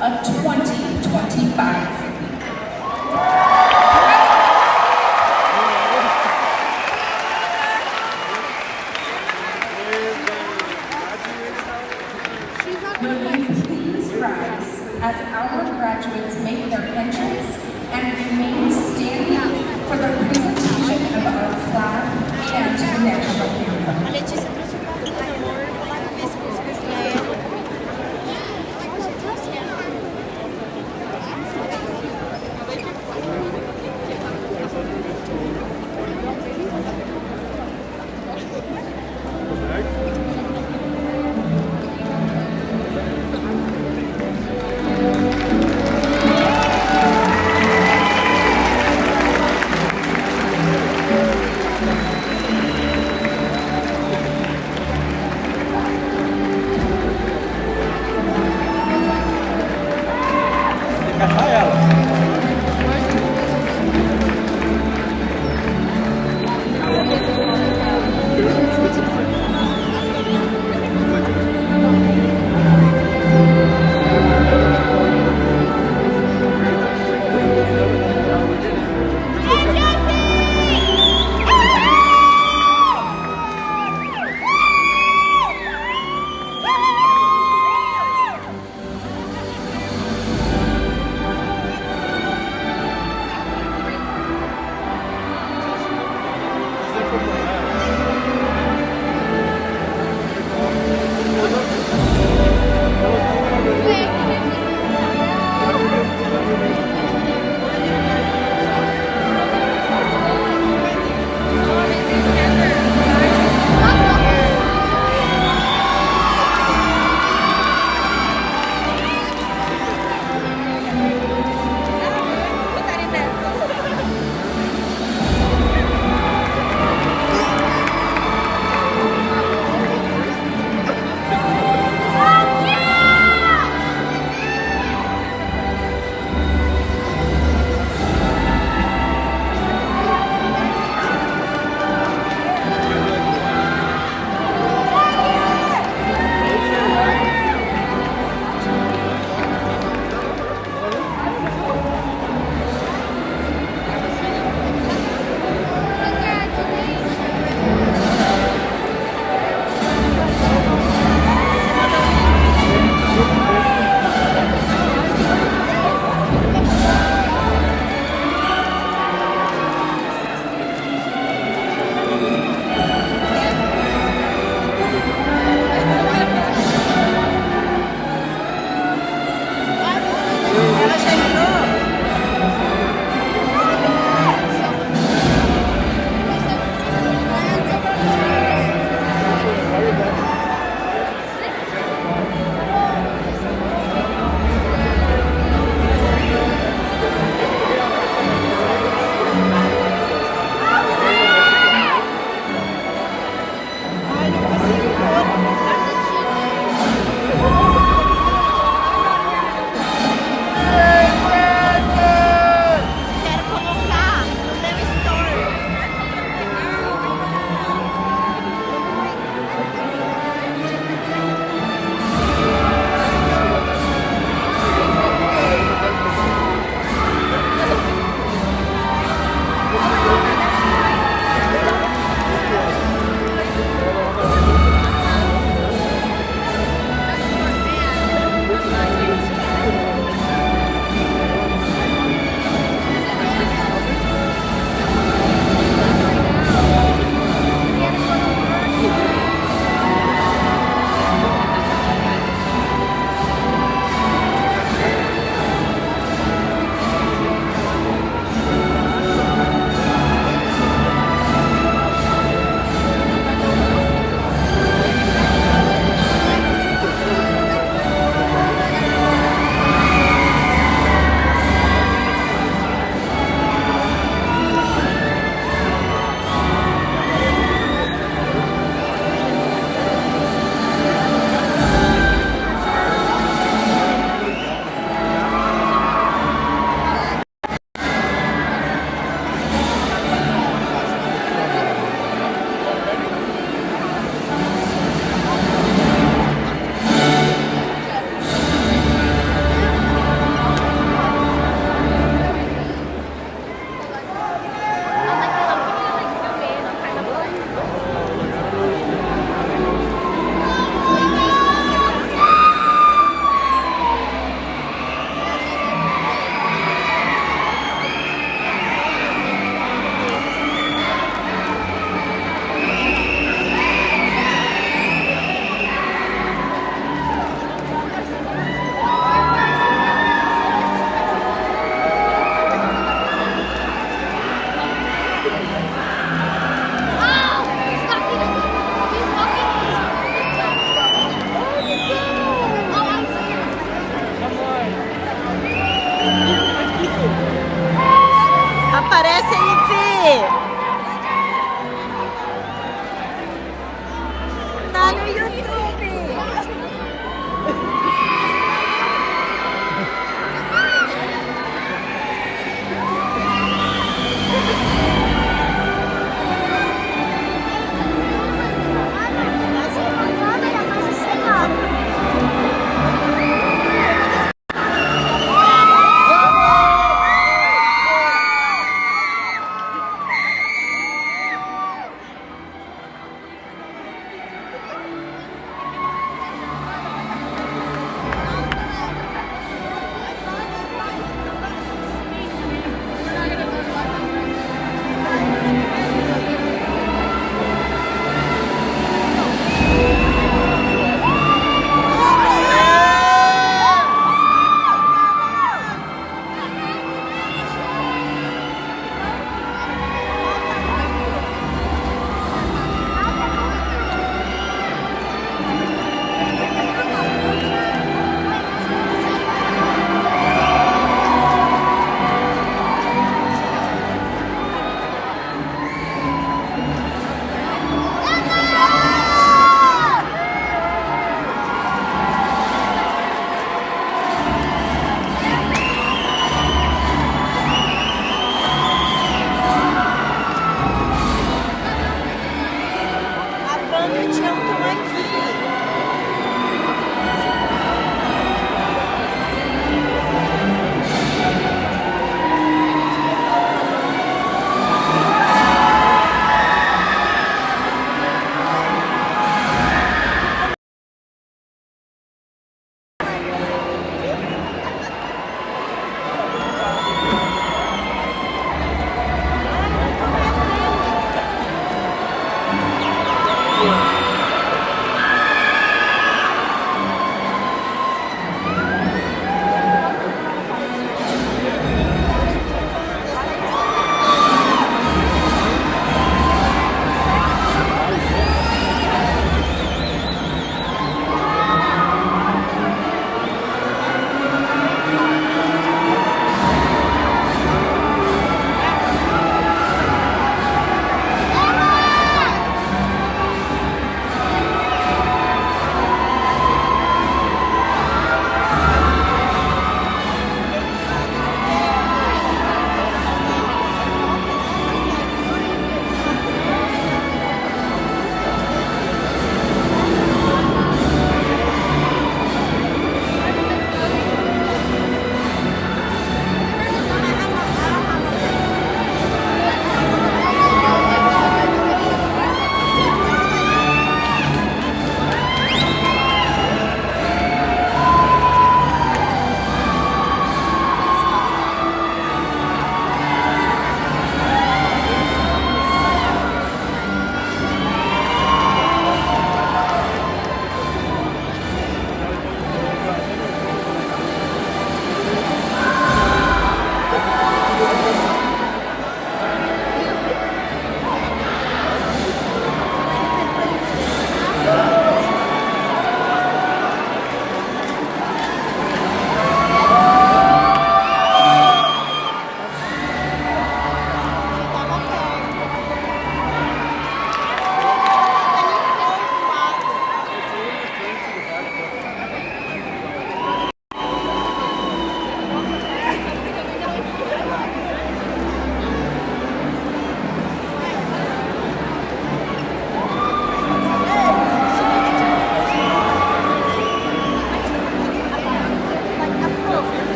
of 2025. Will you please rise as our graduates make their entrance and remain standing for the presentation of our flag and the national anthem.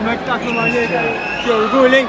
Como é que tá filmando aí, cara? Que orgulho, hein?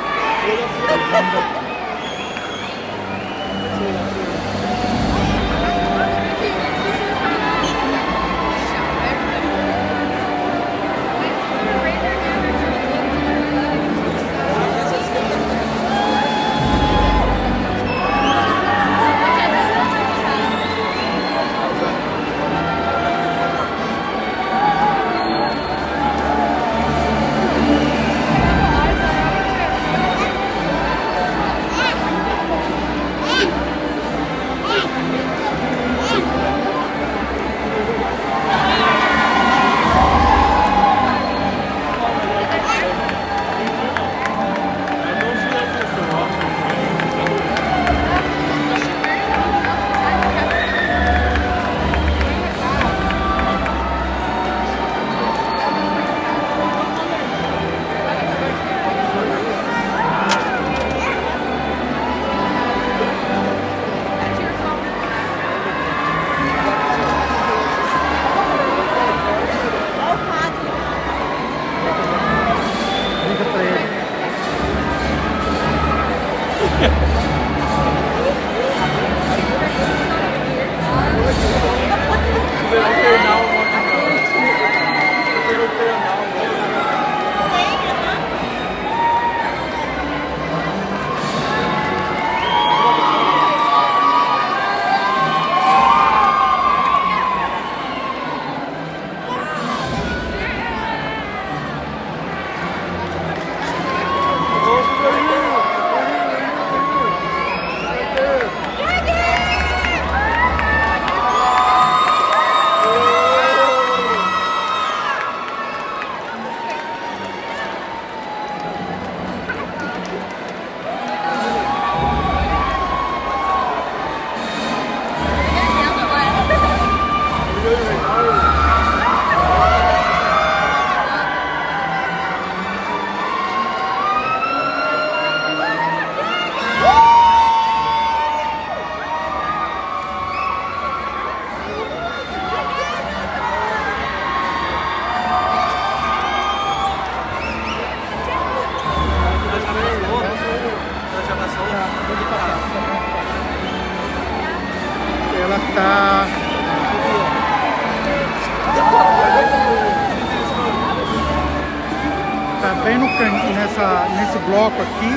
fica nesse bloco aqui.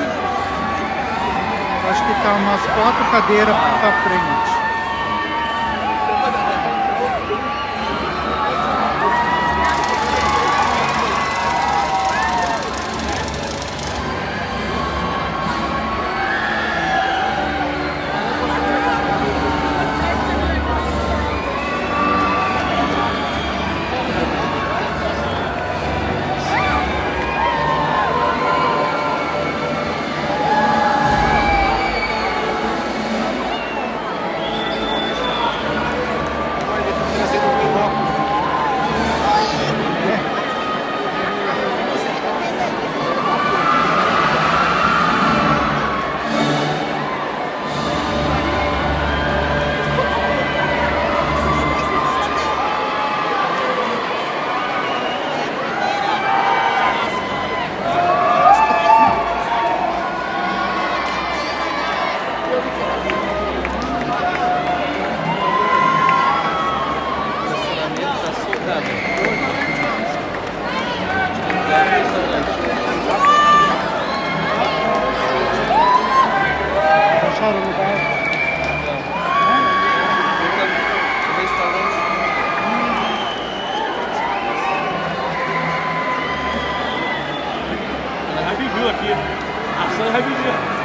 Acho que tá umas 4 cadeiras para frente. Acharam o lugar? Reviveu aqui. A ação reviveu.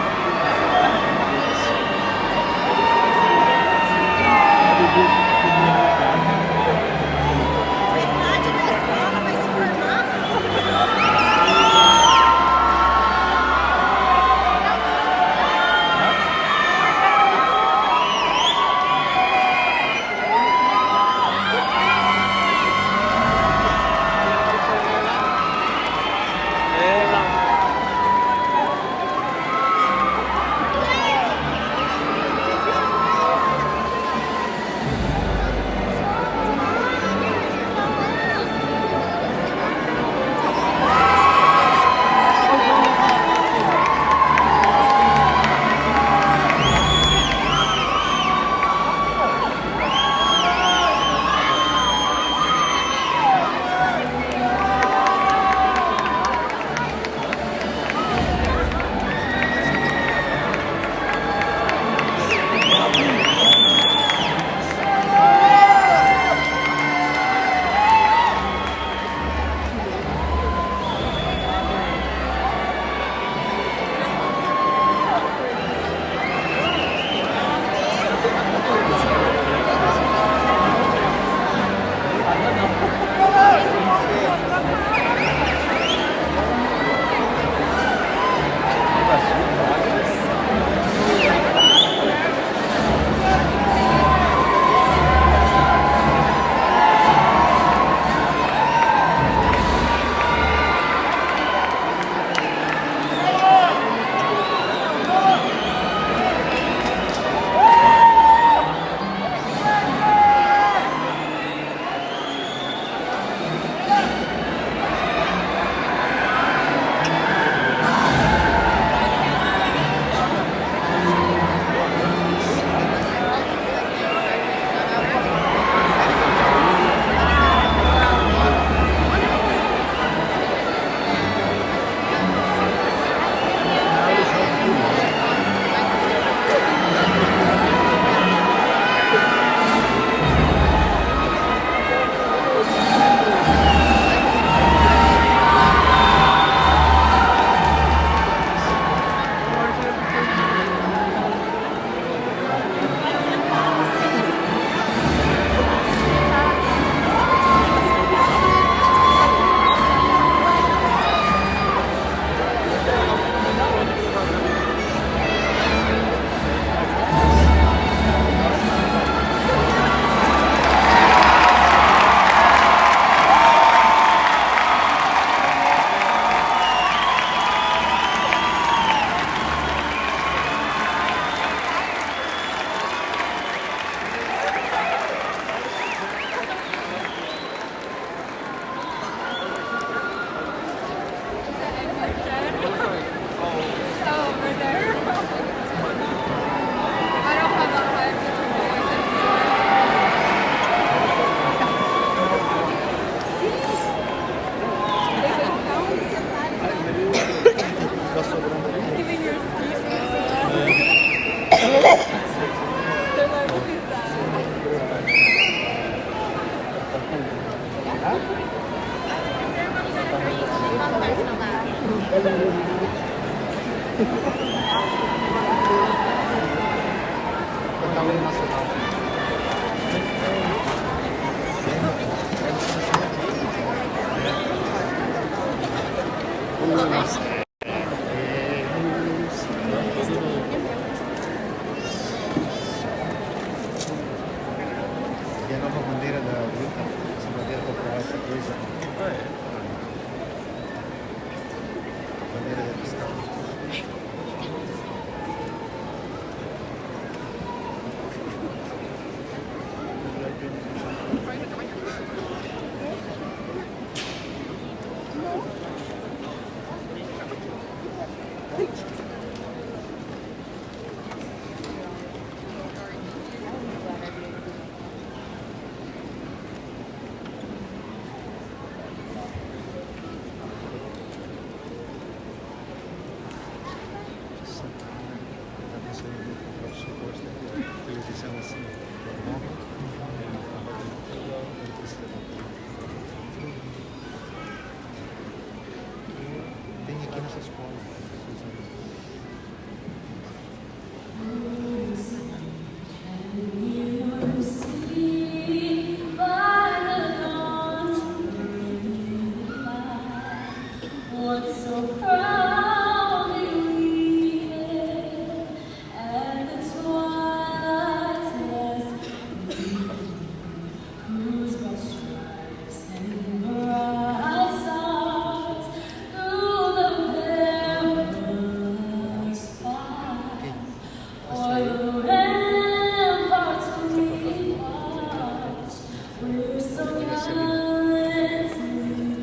E a nova bandeira da luta, essa bandeira popular portuguesa. Bandeira da cristã. Tem aqui nessa escola. What's so proudly leaning at the twilight's whose bright stripes and bright stars through the perilous fight, o'er the ramparts we watch, we're so gallantly streaming.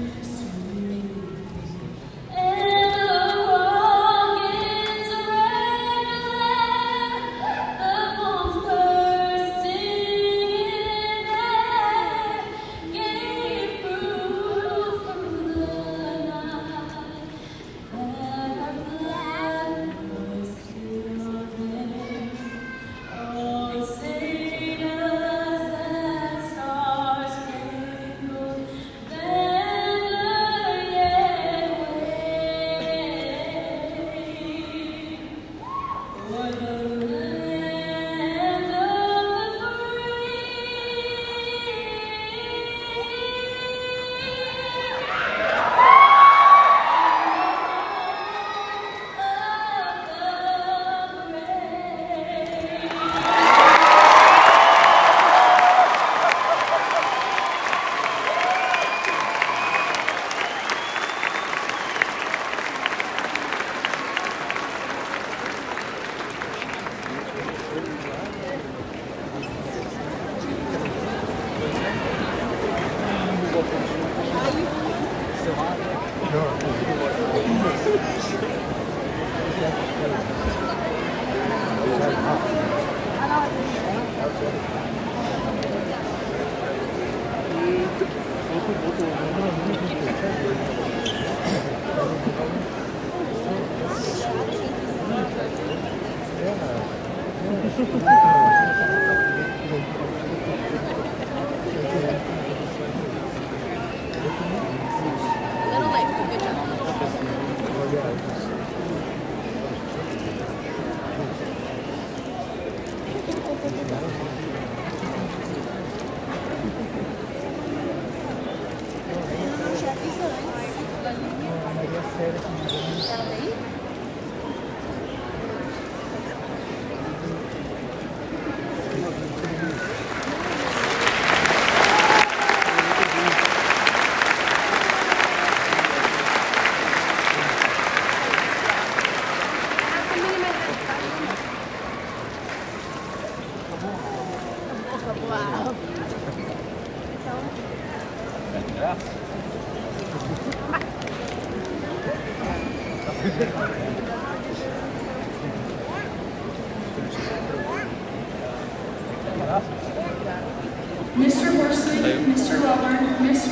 Mr. Horsley, Mr. Weller, Miss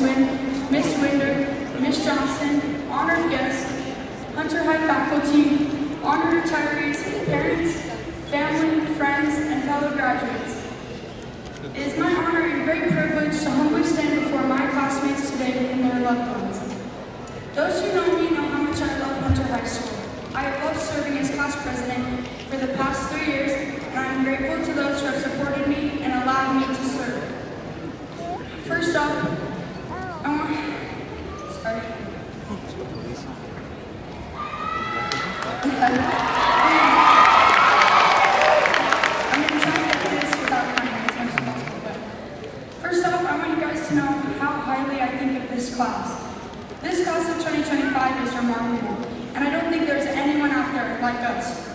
Winder, Miss Johnson, honored guests, Hunter High faculty, honored retirees, parents, family, friends, and fellow graduates. It is my honor and great privilege to humbly stand before my classmates today and their loved ones. Those who know me know how much I love Hunter High School. I have loved serving as class president for the past 3 years, and I am grateful to those who have supported me and allowed me to serve. First off, I'm going to try and get this without crying as much as possible, but first off, I want you guys to know how highly I think of this class. This class of 2025 is remarkable, and I don't think there's anyone out there like us.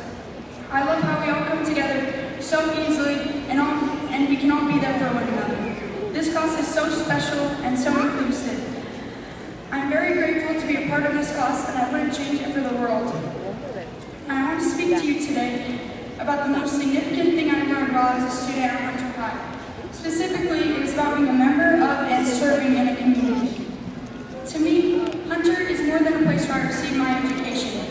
I love how we all come together so easily, and we can all be there for one another. This class is so special and so inclusive. I'm very grateful to be a part of this class, and I wouldn't change it for the world. I want to speak to you today about the most significant thing I learned while I was a student at Hunter High. Specifically, it is about being a member of and serving in a community. To me, Hunter is more than a place where I receive my education.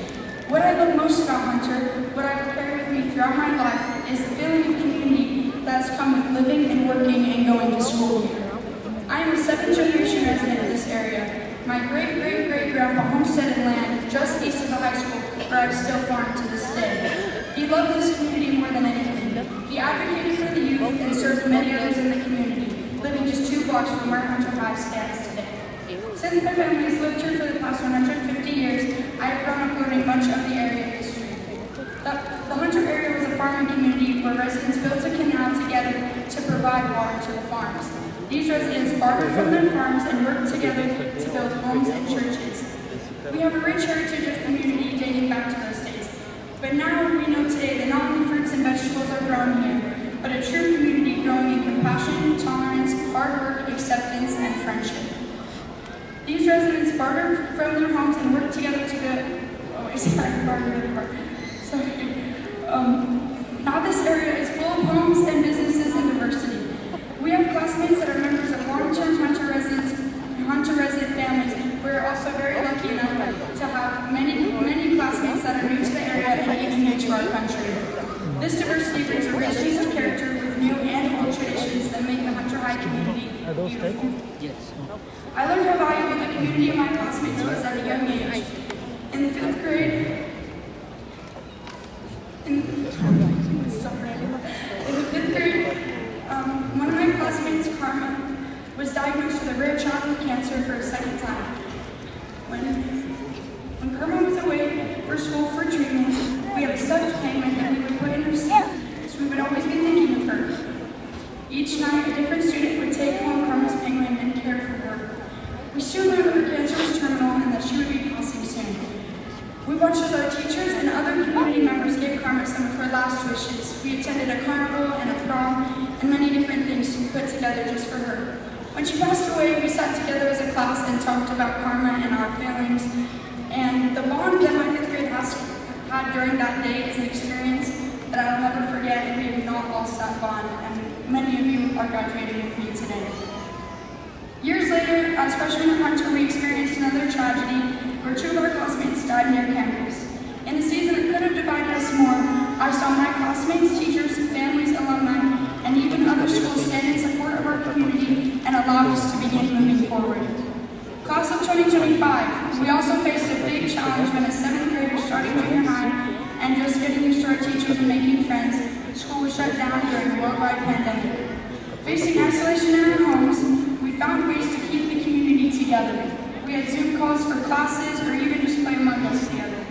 What I love most about Hunter, what I will carry with me throughout my life, is the feeling of community that has come with living and working and going to school here. I am a 7th generation resident of this area. My great-great-great-grandpa homesteaded land just east of the high school, where I still farm to this day. He loved this community more than anything. He advocated for the youth and served many others in the community, living just 2 blocks from where Hunter High stands today. Since my family has lived here for the past 150 years, I have grown up learning much of the area history. The Hunter area was a farming community where residents built a canal together to provide water to the farms. These residents bartered from their farms and worked together to build homes and churches. We have a rich heritage of community dating back to those days. But now we know today that not only fruits and vegetables are grown here, but a true community growing in compassion, tolerance, hard work, acceptance, and friendship. These residents bartered from their homes and worked together to build. Now this area is full of homes and businesses and diversity. We have classmates that are members of long-term Hunter resident families. We are also very lucky enough to have many classmates that are new to the area and even new to our country. This diversity brings a richness of character with new and old traditions that make the Hunter High community beautiful. Yes. I learned how valuable the community of my classmates was at a young age. In the 5th grade, one of my classmates, Karma, was diagnosed with a rare childhood cancer for a second time. When Karma was away for school for treatment, we had a stuffed penguin that we would put in her seat, so we would always be thinking of her. Each night, a different student would take home Karma's penguin and care for her. We soon learned that her cancer was terminal and that she would be passing soon. We watched as our teachers and other community members gave Karma some of her last wishes. We attended a carnival and a prom and many different things we put together just for her. When she passed away, we sat together as a class and talked about Karma and our feelings. And the bond that my 5th grade had during that day is an experience that I will never forget, and we have not lost that bond. And many of you are graduating with me today. Years later, as freshmen at Hunter, we experienced another tragedy where 2 of our classmates died near campus. In a season that could have divided us more, I saw my classmates, teachers, families, alumni, and even other schools stand in support of our community and allow us to begin moving forward. Class of 2025, we also faced a big challenge when a 7th grader starting junior high and just getting used to our teachers and making friends, school was shut down during a worldwide pandemic. Facing isolation in our homes, we found ways to keep the community together. We had Zoom calls for classes or even just play Among Us together.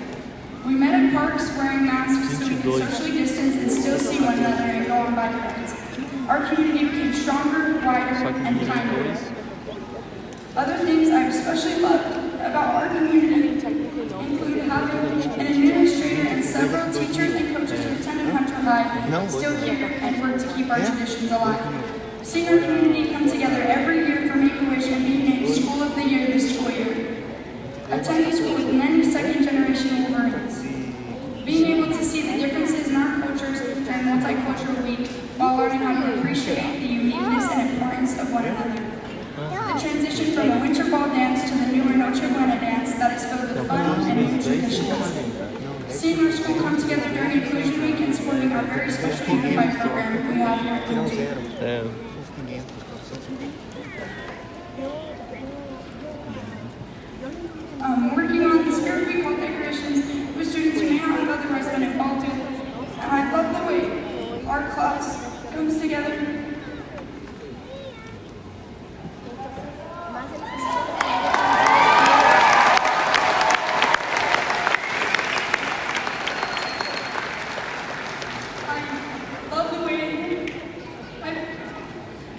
We met at parks wearing masks so we could socially distance and still see one another and go on bike rides. Our community became stronger, wider, and kinder. Other things I especially love about our community include having an administrator and several teachers and coaches who attended Hunter High still here and work to keep our traditions alive. Seeing our community come together every year for Make-A-Wish and being named School of the Year this school year. Attending school with many second-generation Wolverines. Being able to see the differences in our cultures during Multicultural Week while learning how to appreciate the uniqueness and importance of one another. The transition from the winter ball dance to the newer Noche Buena dance that is filled with fun and new traditions. Seeing our school come together during Inclusion Week and supporting our very special Unified program we have here at Hunter. I love the way our class comes together.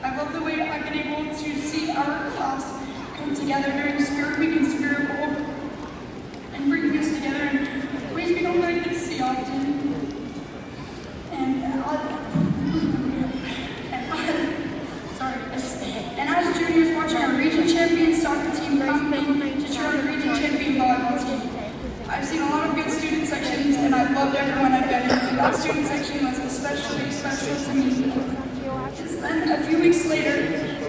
I love the way I've been able to see our class come together during Spirit Week and Spirit Bowl and bring us together in ways we don't like to see often. And as juniors watching our region champion soccer team come to cheer on the region champion volleyball team. I've seen a lot of good student sections and I've loved everyone I've been in. That student section was especially special to me. Then a few weeks later,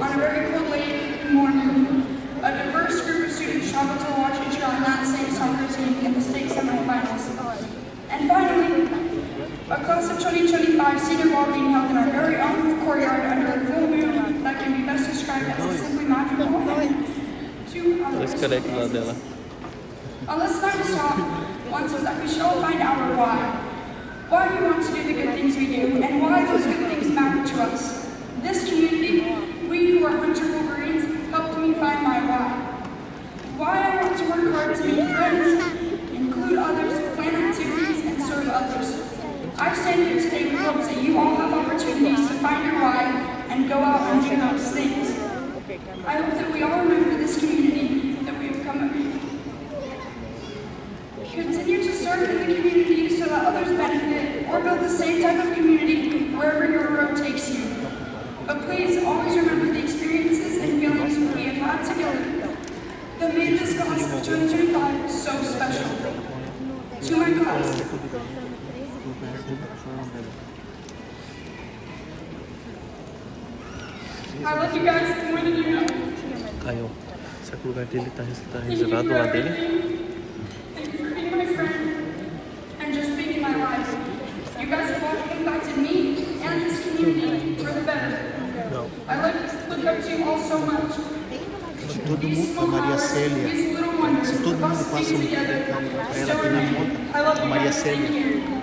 on a very cold late morning, a diverse group of students traveled to watch and cheer on that same soccer team in the state semifinals. And finally, a class of 2025 senior ball being held in our very own courtyard under a full moon that can be best described as a simply magical moment. Our lesson time to stop once was that we should all find our why. Why we want to do the good things we do, and why those good things matter to us. This community, we who are Hunter Wolverines, helped me find my why. Why I want to work hard to make friends, include others, plan activities, and serve others. I stand here today with hopes that you all have opportunities to find your why and go out and do those things. I hope that we all remember this community that we have come to. Continue to serve in the community so that others benefit, or build the same type of community wherever your road takes you. But please always remember the experiences and feelings we have had together that made this class of 2025 so special. To my class, I love you guys more than you know. Aí, ó. Será que o lugar dele tá reservado lá dele? Thank you for being my friend and just being in my life. You guys have all impacted me and this community for the better. I look up to you all so much. Se todo mundo, a Maria Célia, se todo mundo passa um recado para ela que não monta, a Maria Célia.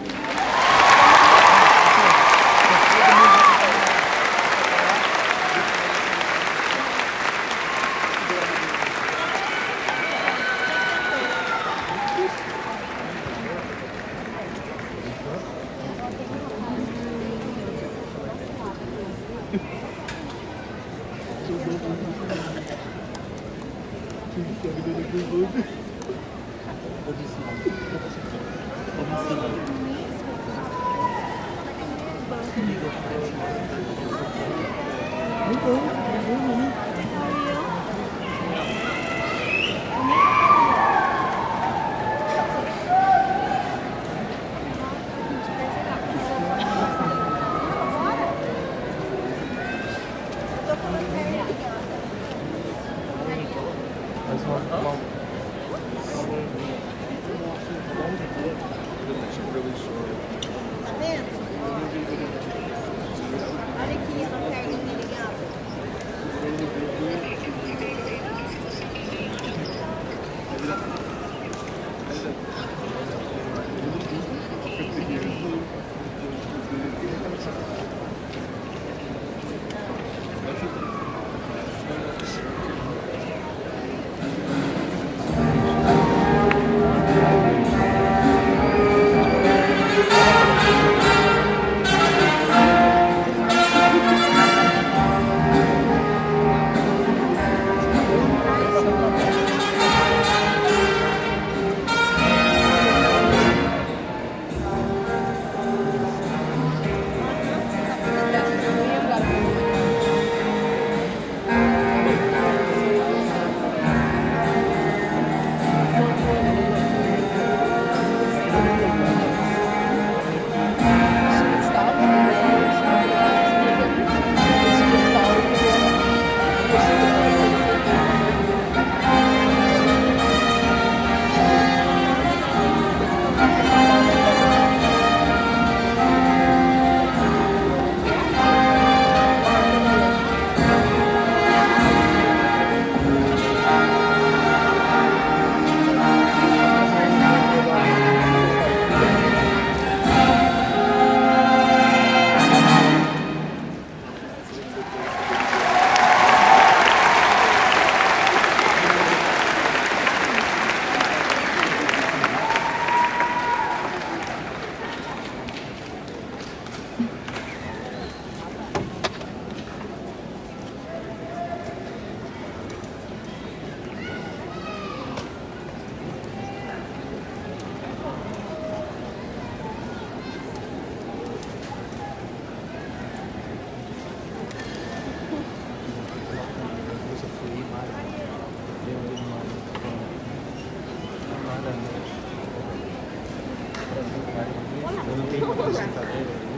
Eu não tenho apresentador.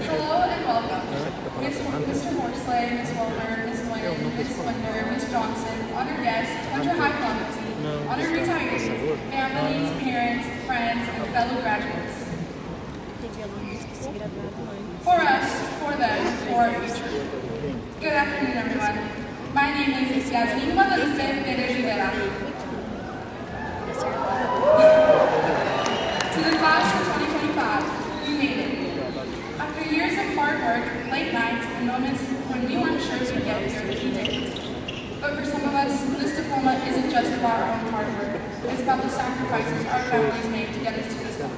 Hello and welcome. Mr. Morsley, Ms. Wilmer, Ms. Moyer, Ms. Swindler, Ms. Johnson, honored guests, Hunter High Quality, honored retirees, families, parents, friends, and fellow graduates. For us, for them, for our future. Good afternoon, everyone. My name is Yasmin Guadalupe Pérez Rivera. To the class of 2025, we made it. After years of hard work, late nights, and moments when we weren't sure we'd get here, we did. But for some of us, this diploma isn't just about our own hard work. It's about the sacrifices our families made to get us to this point.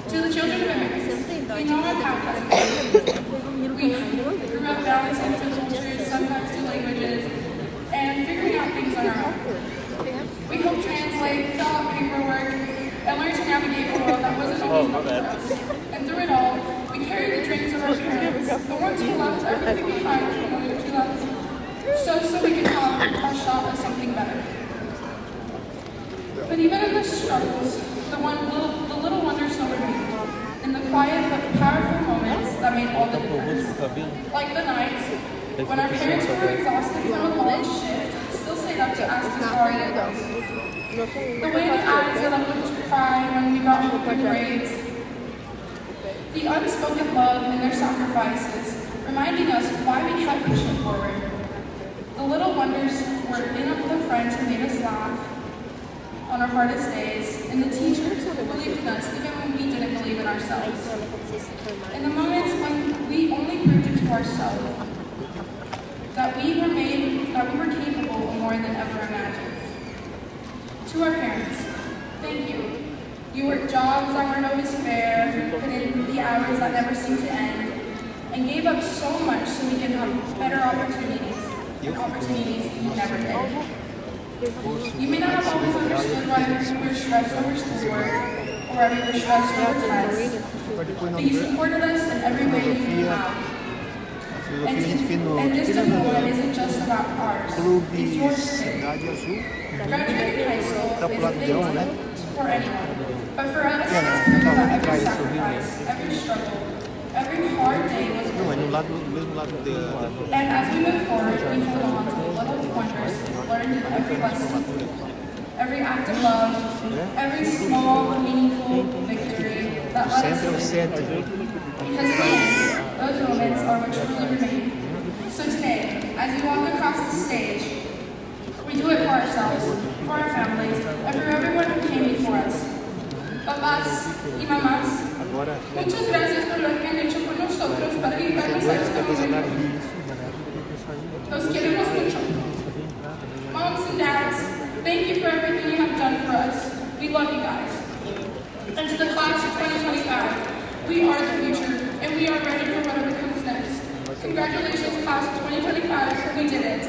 To the children of immigrants, we know our path We grew up balancing two cultures, sometimes two languages, and figuring out things on our own. We helped translate, fill out paperwork, and learned to navigate a world that wasn't always built for us. And through it all, we carried the dreams of our parents, the ones who left everything behind when we were too left, so we could have our shot at something better. But even in the struggles, the little wonders never remained. In the quiet but powerful moments that made all the difference. Like the nights when our parents were exhausted from a long shift, still stayed up to ask us how our day was. The way their eyes lit up with pride when we got good grades. The unspoken love in their sacrifices, reminding us why we kept pushing forward. The little wonders were in up the friends who made us laugh on our hardest days, and the teachers who believed in us even when we didn't believe in ourselves. In the moments when we only proved it to ourselves that we were capable of more than ever imagined. To our parents, thank you. You worked jobs that weren't always fair, put in the hours that never seemed to end, and gave up so much so we could have better opportunities, and opportunities you never did. You may not have always understood why we were stressed over schoolwork, or why we were stressed over tests, but you supported us in every way you knew how. And this diploma isn't just about ours, it's yours too. Graduating high school is a big deal for anyone, but for us, it's proof that every sacrifice, every struggle, every hard day was worth it. And as we move forward, we hold on to the little wonders learned in every lesson, every act of love, every small, meaningful victory that led us to victory. Because in the end, those moments are what truly remain. So today, as we walk across the stage, we do it for ourselves, for our families, and for everyone who came before us. Papás y mamás, muchas gracias por lo que han hecho por nosotros para llevarnos a este momento. Los queremos mucho. Moms and dads, thank you for everything you have done for us. We love you guys. And to the class of 2025, we are the future, and we are ready for whatever comes next. Congratulations, class of 2025, we did it.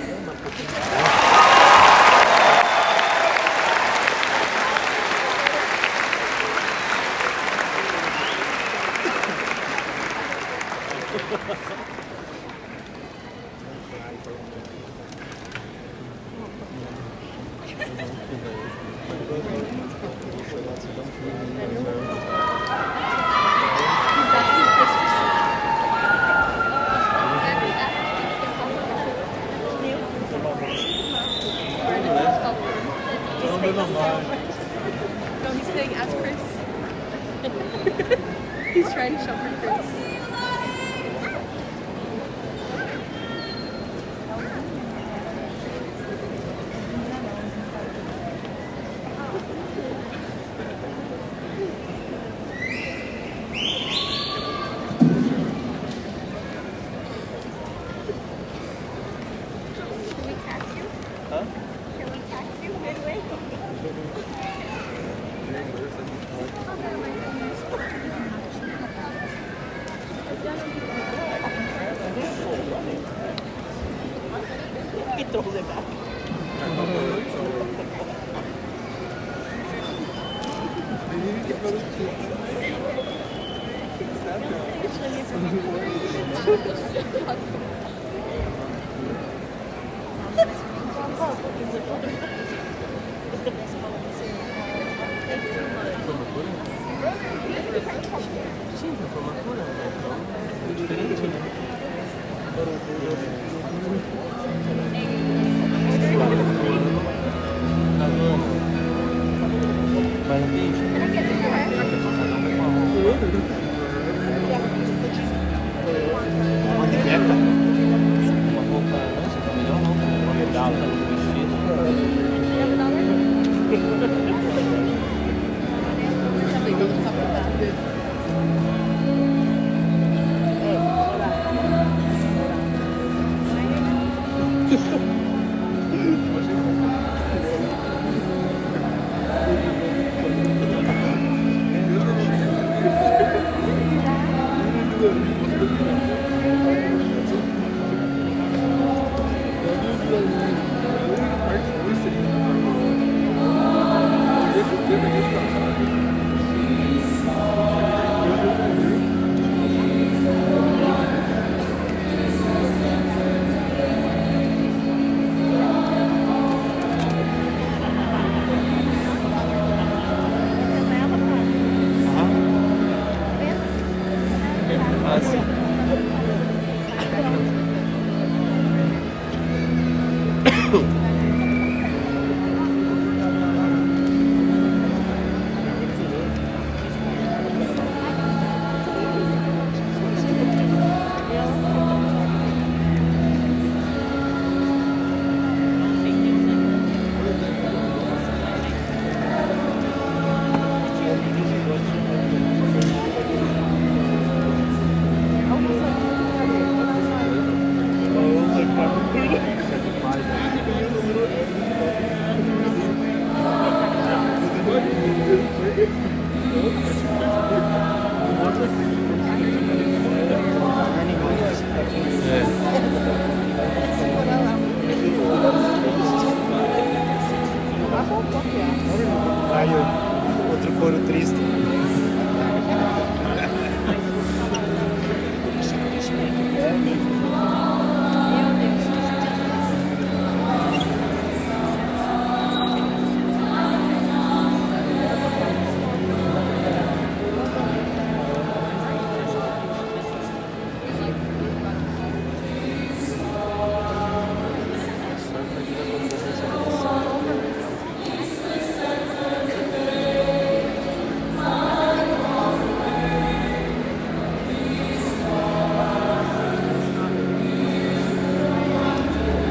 No, he's saying ask Chris. He's trying to show for Chris. He throws it back. Aí, outro coro triste.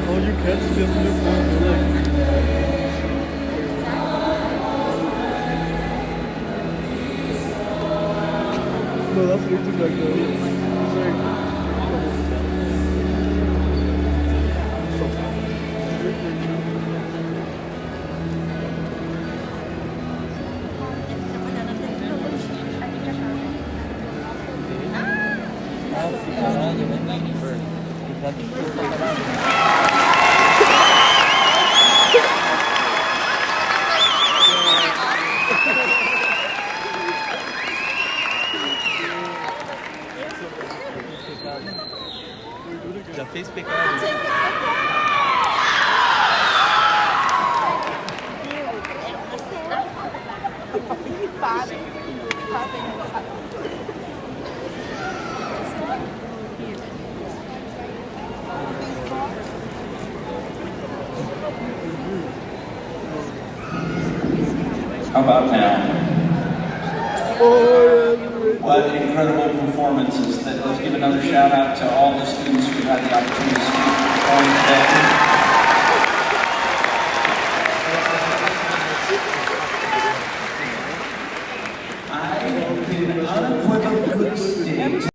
Oh, you can't see the new No, that's way too back there. Já fez pecado. How about now? What incredible performances. Let's give another shout out to all the students who had the opportunity to perform today. I can unequivocally state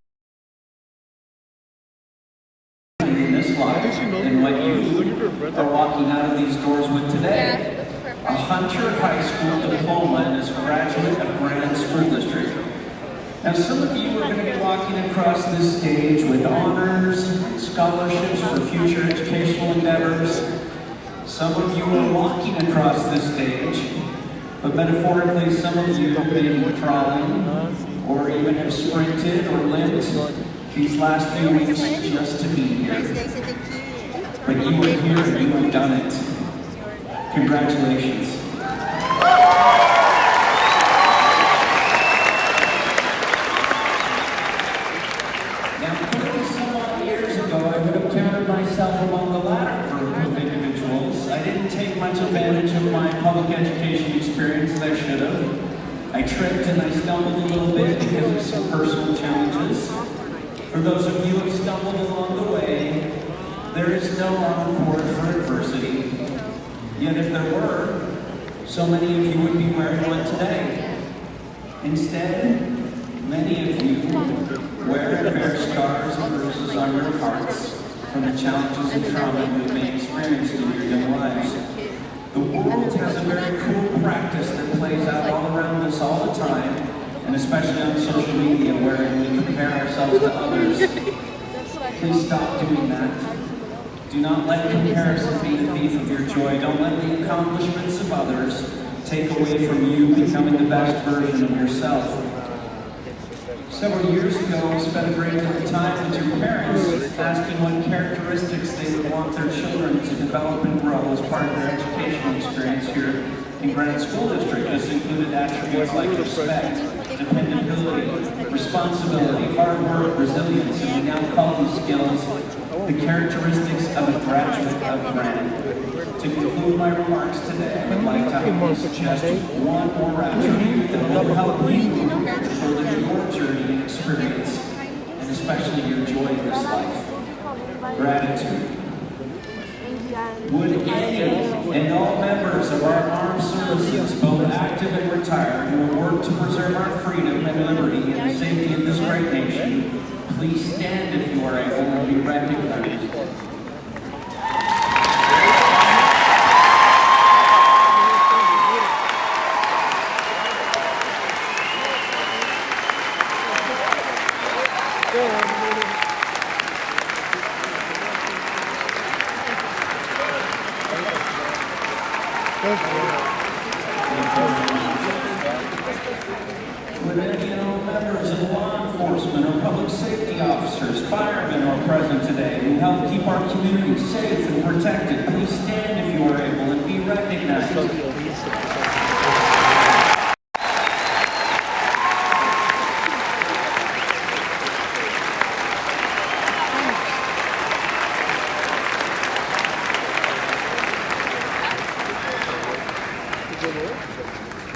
in this life and what you are walking out of these doors with today. A Hunter High School diploma and is a graduate of Grand School District. Now some of you are going to be walking across this stage with honors and scholarships for future educational endeavors. Some of you are walking across this stage, but metaphorically some of you have been crawling or even have sprinted or limped these last few weeks just to be here. But you are here and you have done it. Congratulations. Now, 20-some years ago, I would have counted myself among the latter group of individuals. I didn't take much advantage of my public education experience as I should have. I tripped and I stumbled a little bit because of some personal challenges. For those of you who have stumbled along the way, there is no reward for adversity. Yet if there were, so many of you would be wearing one today. Instead, many of you wear and bear scars and bruises on your hearts from the challenges and trauma you may experience in your young lives. The world has a very cool practice that plays out all around us all the time, and especially on social media where we compare ourselves to others. Please stop doing that. Do not let comparison be the thief of your joy. Don't let the accomplishments of others take away from you becoming the best version of yourself. Several years ago, we spent a great deal of time with your parents asking what characteristics they would want their children to develop and grow as part of their educational experience here in Grand School District. This included attributes like respect, dependability, responsibility, hard work, resilience, and we now call these skills the characteristics of a graduate of Grand. To conclude my remarks today, I would like to suggest one more attribute that will help you further your journey and experience, and especially your joy in this life. Gratitude. Would any and all members of our armed services, both active and retired, who will work to preserve our freedom and liberty and the safety of this great nation, please stand if you are able and be recognized. Would any members of law enforcement or public safety officers, firemen who are present today who help keep our community safe and protected, please stand if you are able and be recognized.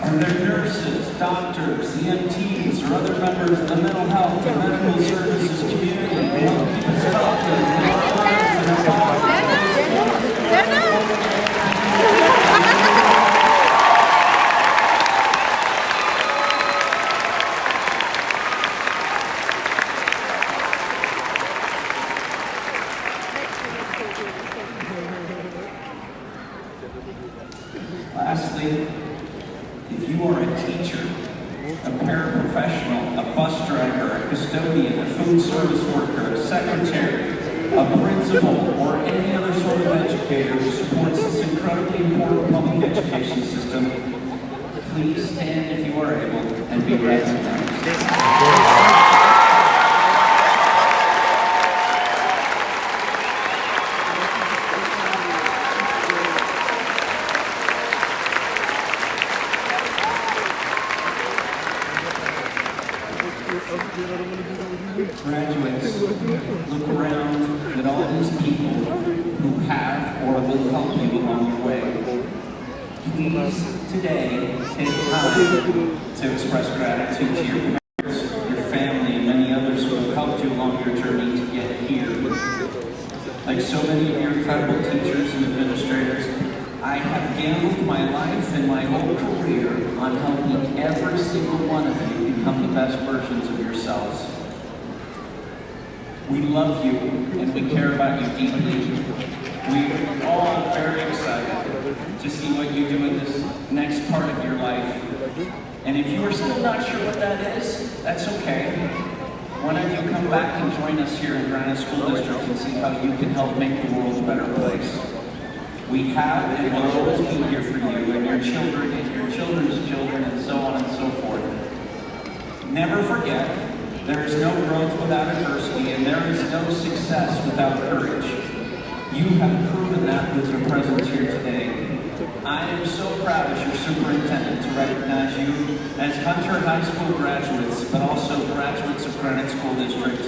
Are there nurses, doctors, EMTs, or other members of the mental health and medical services community who help keep us healthy and live our lives in a positive Lastly, if you are a teacher, a paraprofessional, a bus driver, a custodian, a food service worker, a secretary, a principal, or any other sort of educator who supports this incredibly important public education system, please stand if you are able and be recognized. Graduates, look around at all these people who have or will help you along your way. Please, today, take time to express gratitude to your parents, your family, and many others who have helped you along your journey to get here. Like so many of your incredible teachers and administrators, I have gambled my life and my whole career on helping every single one of you become the best versions of yourselves. We love you and we care about you deeply. We're all very excited to see what you do in this next part of your life. And if you are still not sure what that is, that's okay. Why don't you come back and join us here in Granite School District and see how you can help make the world a better place. We have and will always be here for you and your children and your children's children and so on and so forth. Never forget, there is no growth without adversity and there is no success without courage. You have proven that with your presence here today. I am so proud as your superintendent to recognize you as Hunter High School graduates, but also graduates of Granite School District.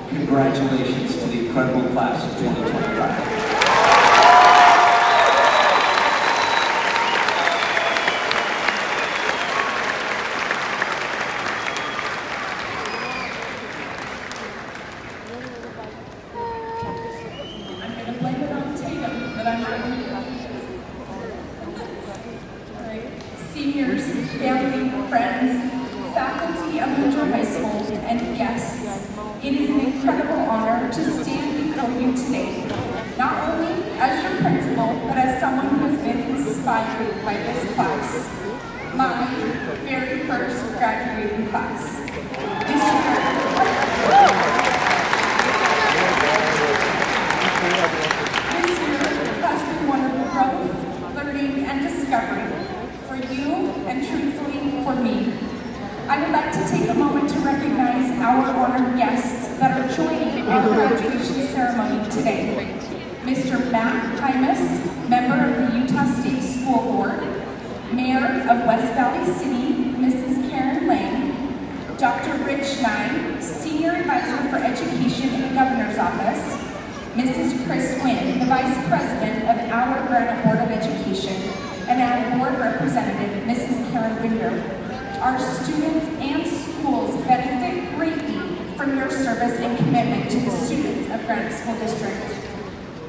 Congratulations to the incredible class of 2025. Seniors, family, friends, faculty of Hunter High School, and guests, it is an incredible honor to stand before you today, not only as your principal, but as someone who has been inspired by this class, my very first graduating class. This year has been one of growth, learning, and discovery. For you, and truthfully, for me. I would like to take a moment to recognize our honored guests that are joining our graduation ceremony today. Mr. Matt Hymas, member of the Utah State School Board, Mayor of West Valley City, Mrs. Karen Lang, Dr. Rich Nye, Senior Advisor for Education in the Governor's Office, Mrs. Chris Wynn, the Vice President of our Granite Board of Education, and our board representative, Mrs. Karen Winder. Our students and schools benefit greatly from your service and commitment to the students of Granite School District.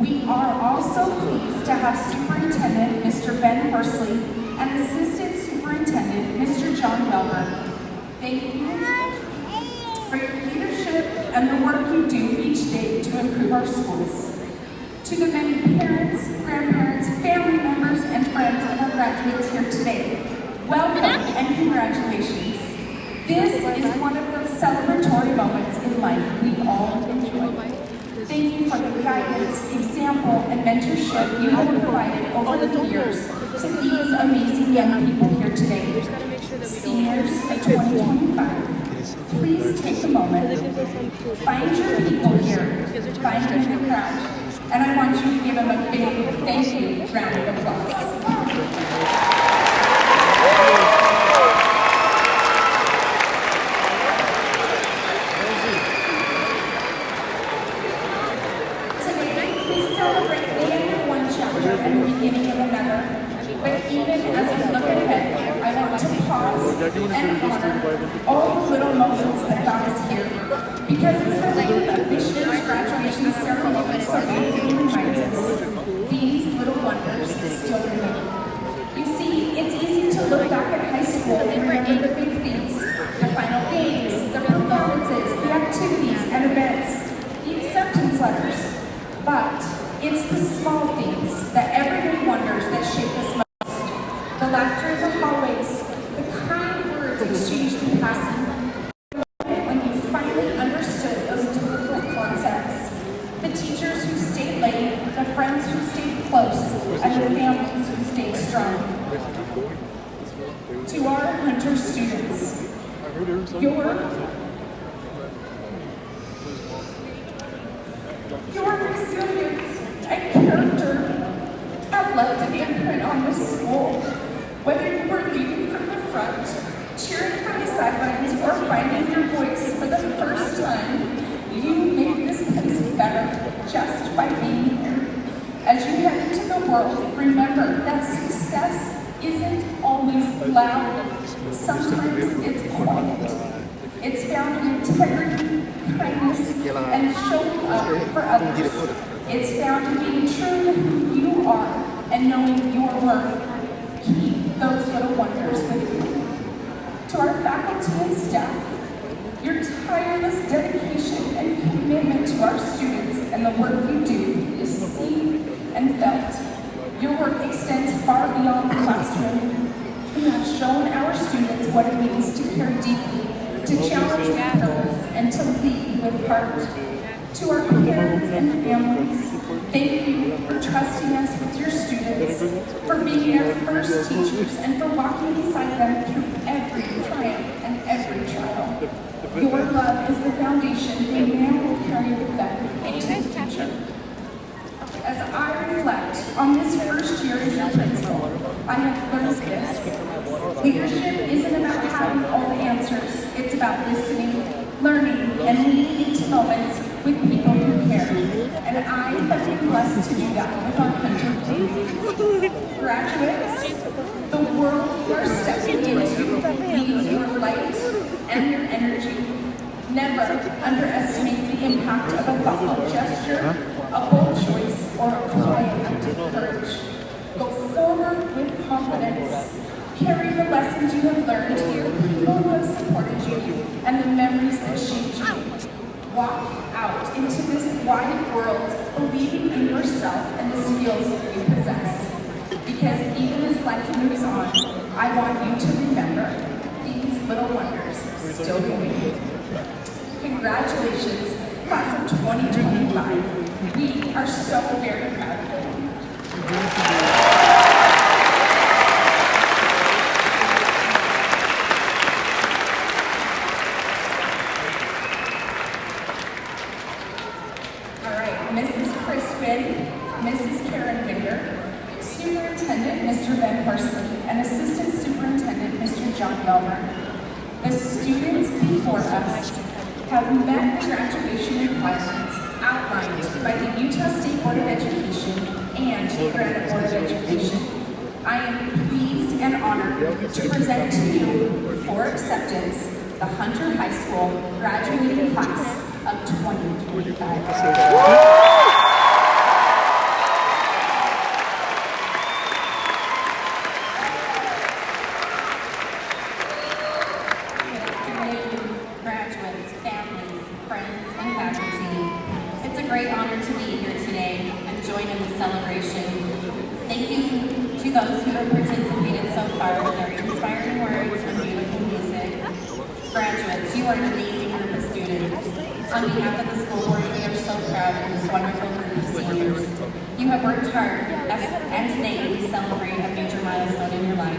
We are also pleased to have Superintendent Mr. Ben Horsley and Assistant Superintendent Mr. John Welber. Thank you for your leadership and the work you do each day to improve our schools. To the many parents, grandparents, family members, and friends of our graduates here today, welcome and congratulations. This is one of those celebratory moments in life we all enjoy. Thank you for the guidance, example, and mentorship you have provided over the years To these amazing young people here today, seniors of 2025, please take a moment, find your people here, find them in the crowd, and I want you to give them a big thank you round of applause. Celebrate the end of one chapter and the beginning of another. But even as we look ahead, I want to pause and honor all the little moments that got us here. Because as the length of this year's graduation ceremony so beautifully reminds us, these little wonders still remain. You see, it's easy to look back at high school and remember the big things, the final games, the performances, the activities and events, the acceptance letters. But it's the small things, the everyday wonders that shape us most. The laughter in the hallways, the kind words exchanged in passing, the moment when you finally understood those difficult concepts. The teachers who stayed late, the friends who stayed close, and the families who stayed strong. To our Hunter students, your resilience and character have left an imprint on this school. Whether you were leading from the front, cheering from the sidelines, or finding your voice for the first time, you made this place better just by being here. As you head into the world, remember that success isn't always loud. Sometimes it's quiet. It's found in integrity, kindness, and showing up for others. It's found in being true to who you are and knowing your worth. Keep those little wonders with you. To our faculty and staff, your tireless dedication and commitment to our students and the work you do is seen and felt. Your work extends far beyond the classroom. You have shown our students what it means to care deeply, to challenge with purpose, and to lead with heart. To our parents and families, thank you for trusting us with your students, for being their first teachers, and for walking beside them through every triumph and every trial. Your love is the foundation they now will carry with them into the future. As I reflect on this first year as your principal, I have learned this. Leadership isn't about having all the answers. It's about listening, learning, and leading into moments with people who care. And I have been blessed to do that with our Hunter group. Graduates, the world you are stepping into needs your light and your energy. Never underestimate the impact of a thoughtful gesture, a bold choice, or a quiet act of courage. Go forward with confidence. Carry the lessons you have learned to your people who have supported you and the memories that shaped you. Walk out into this wide world believing in yourself and the skills that you possess. Because even as life moves on, I want you to remember these little wonders still remain. Congratulations, class of 2025. We are so very proud of you. Mrs. Karen Winder, Superintendent Mr. Ben Horsley, and Assistant Superintendent Mr. John Belmer. The students before us have met the graduation requirements outlined by the Utah State Board of Education and the Grad Board of Education. I am pleased and honored to present to you for acceptance the Hunter High School graduating class of 2025. Graduates, families, friends, and faculty. It's a great honor to be here today and join in the celebration. Thank you to those who have participated so far with their inspiring words and beautiful music. Graduates, you are an amazing group of students. On behalf of the school board, we are so proud of this wonderful group of seniors. You have worked hard, and today we celebrate a major milestone in your life.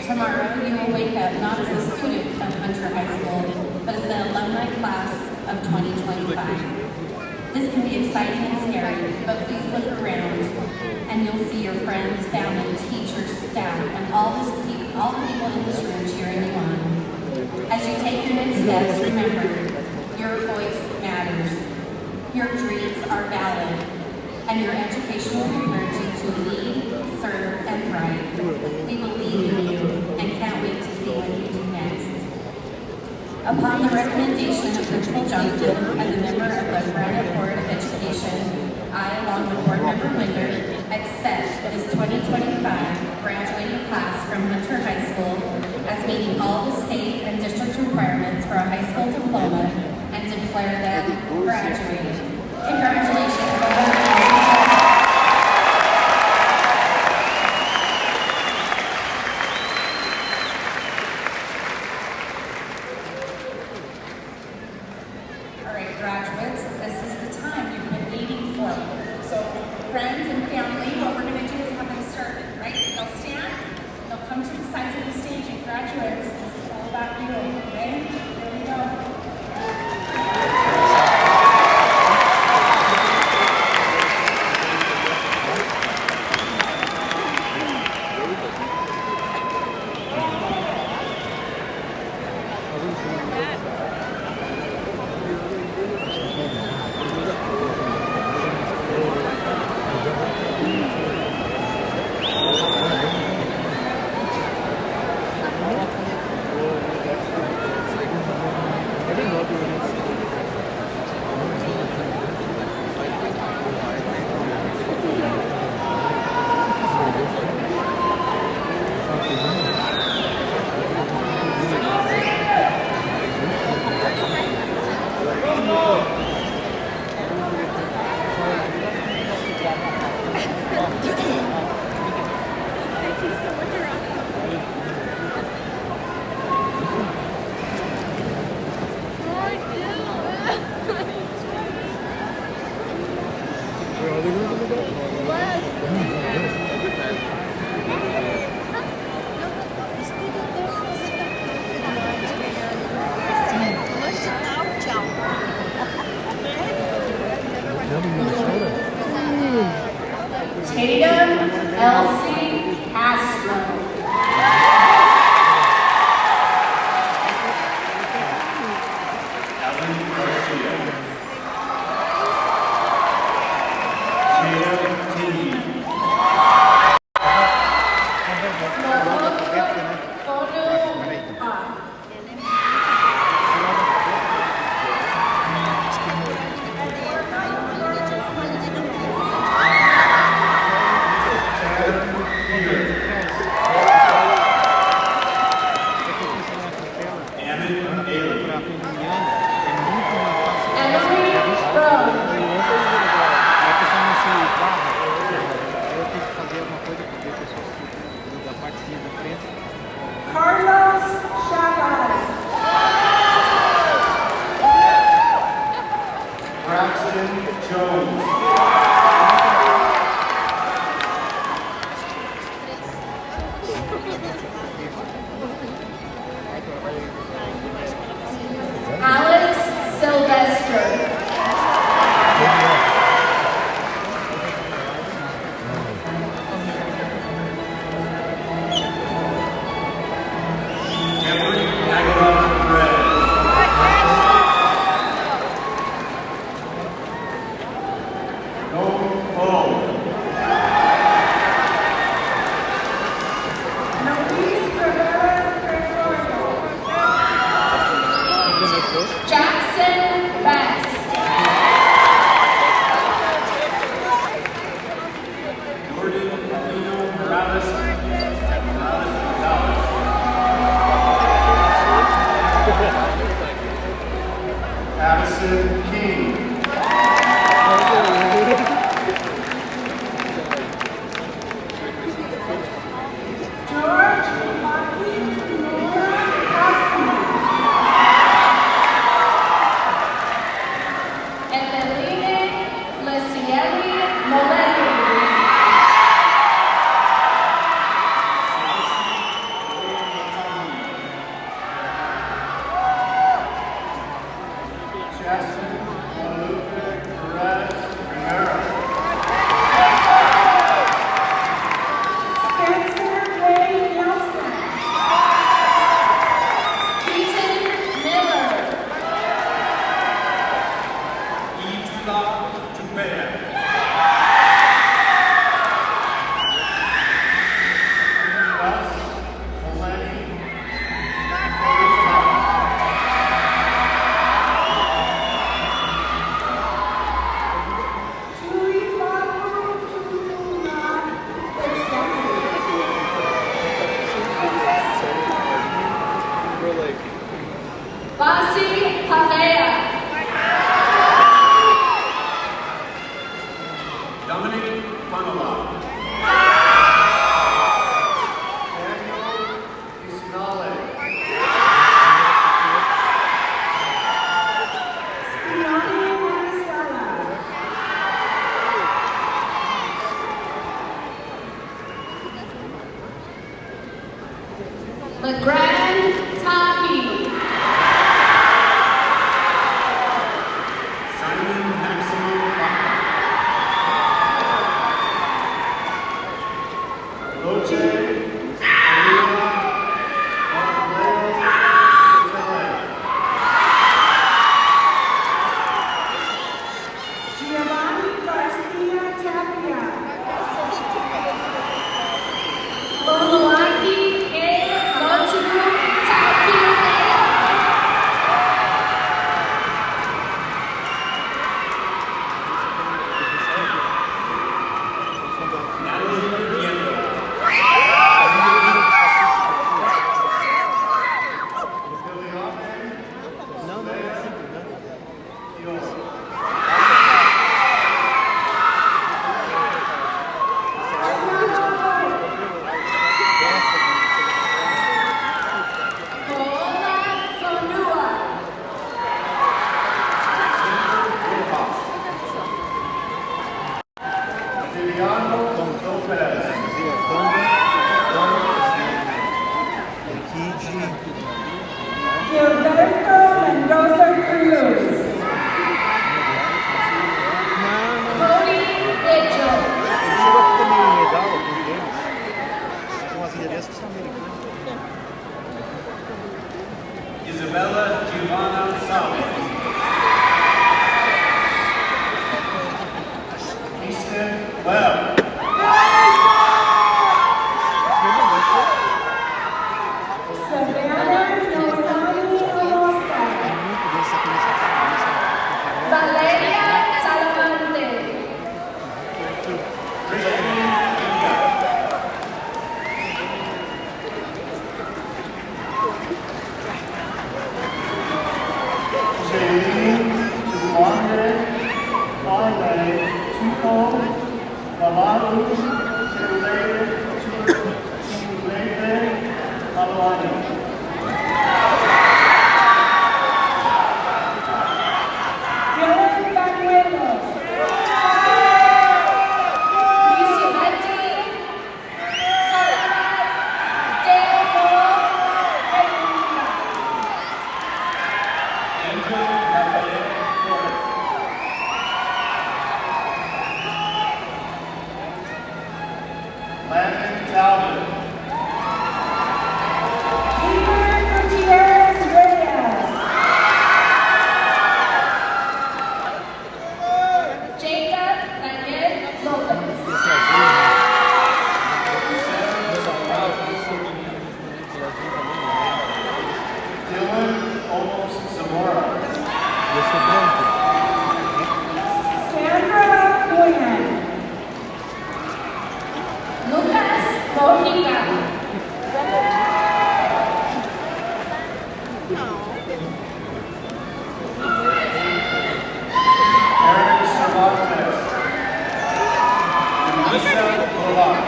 Tomorrow, you will wake up not as a student of Hunter High School, but as the alumni class of 2025. This can be exciting and scary, but please look around, and you'll see your friends, family, teachers, staff, and all the people in this room cheering you on. As you take your next steps, remember, your voice matters. Your dreams are valid, and your education will prepare you to lead, serve, and thrive. We believe in you and can't wait to see what you do next. Upon the recommendation of Principal Johnson as a member of the Grad Board of Education, I, along with Board Member Winder, accept this 2025 graduating class from Hunter High School as meeting all the state and district requirements for a high school diploma and declare them graduated. Congratulations. All right, graduates, this is the time you've been waiting for. So, friends and family, what we're going to do is have them start, right? They'll stand, they'll come to the sides of the stage, and graduates, this is all about you, okay? Here we go. grad Taki. Simon Maximum Bach. Roche Giovanni Garcia Tapia. Oluwaki A. Lochukwu Takiule. Natalie Viendo. Não, não, é simples, né? Paola Fonua. Juliano Lopez. Gilberto Mendoza Cruz. Cody Mitchell. Ele chegou a ficar meio legal, alguns deles. Tem umas lideranças que são americanas. Isabella Giovanna Salve. Easton Webb. Savannah Nosani Alosa. Muito desse aqui nessa cabeça. Valeria Talamante. Jaylene Juwande Wale Tuko Valalu Tulele Malawani. Dylan Banuelos. Lucilletti Soledad Dejo. Angel Rafael Flores. Landon Talbot. Peter Gutierrez Reyes. Jacob Daniel Lopez. Dylan Olmos Zamora. Eu sou branco. Sandra Nguyen. Lucas Mojica. Eric Cervantes. Lisa Golan.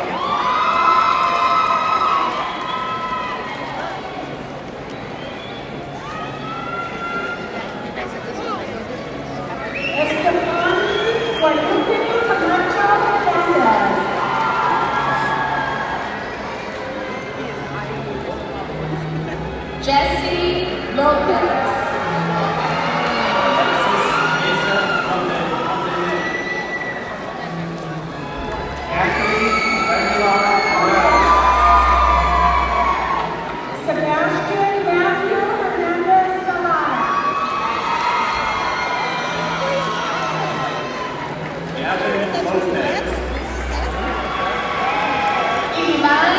Esteban Guadalupe Camacho Hernandez. Jesse Lopez. Asa Hamden. Anthony Aguilar Morales. Sebastian Matthew Hernandez Zavala. Gavin Lopez. Iván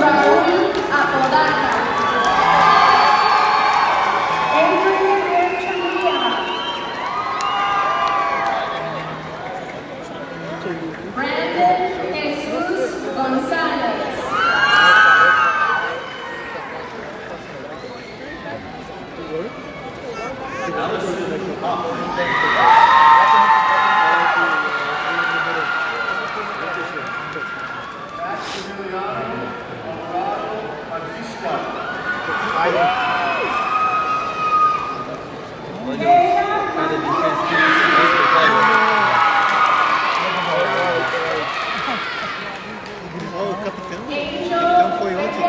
Raúl Apodaca. Adrian Antonia. Brandon Jesus Gonzalez. Allison Hoffman. Maximiliano Alvarado Batista. O capitão foi ontem.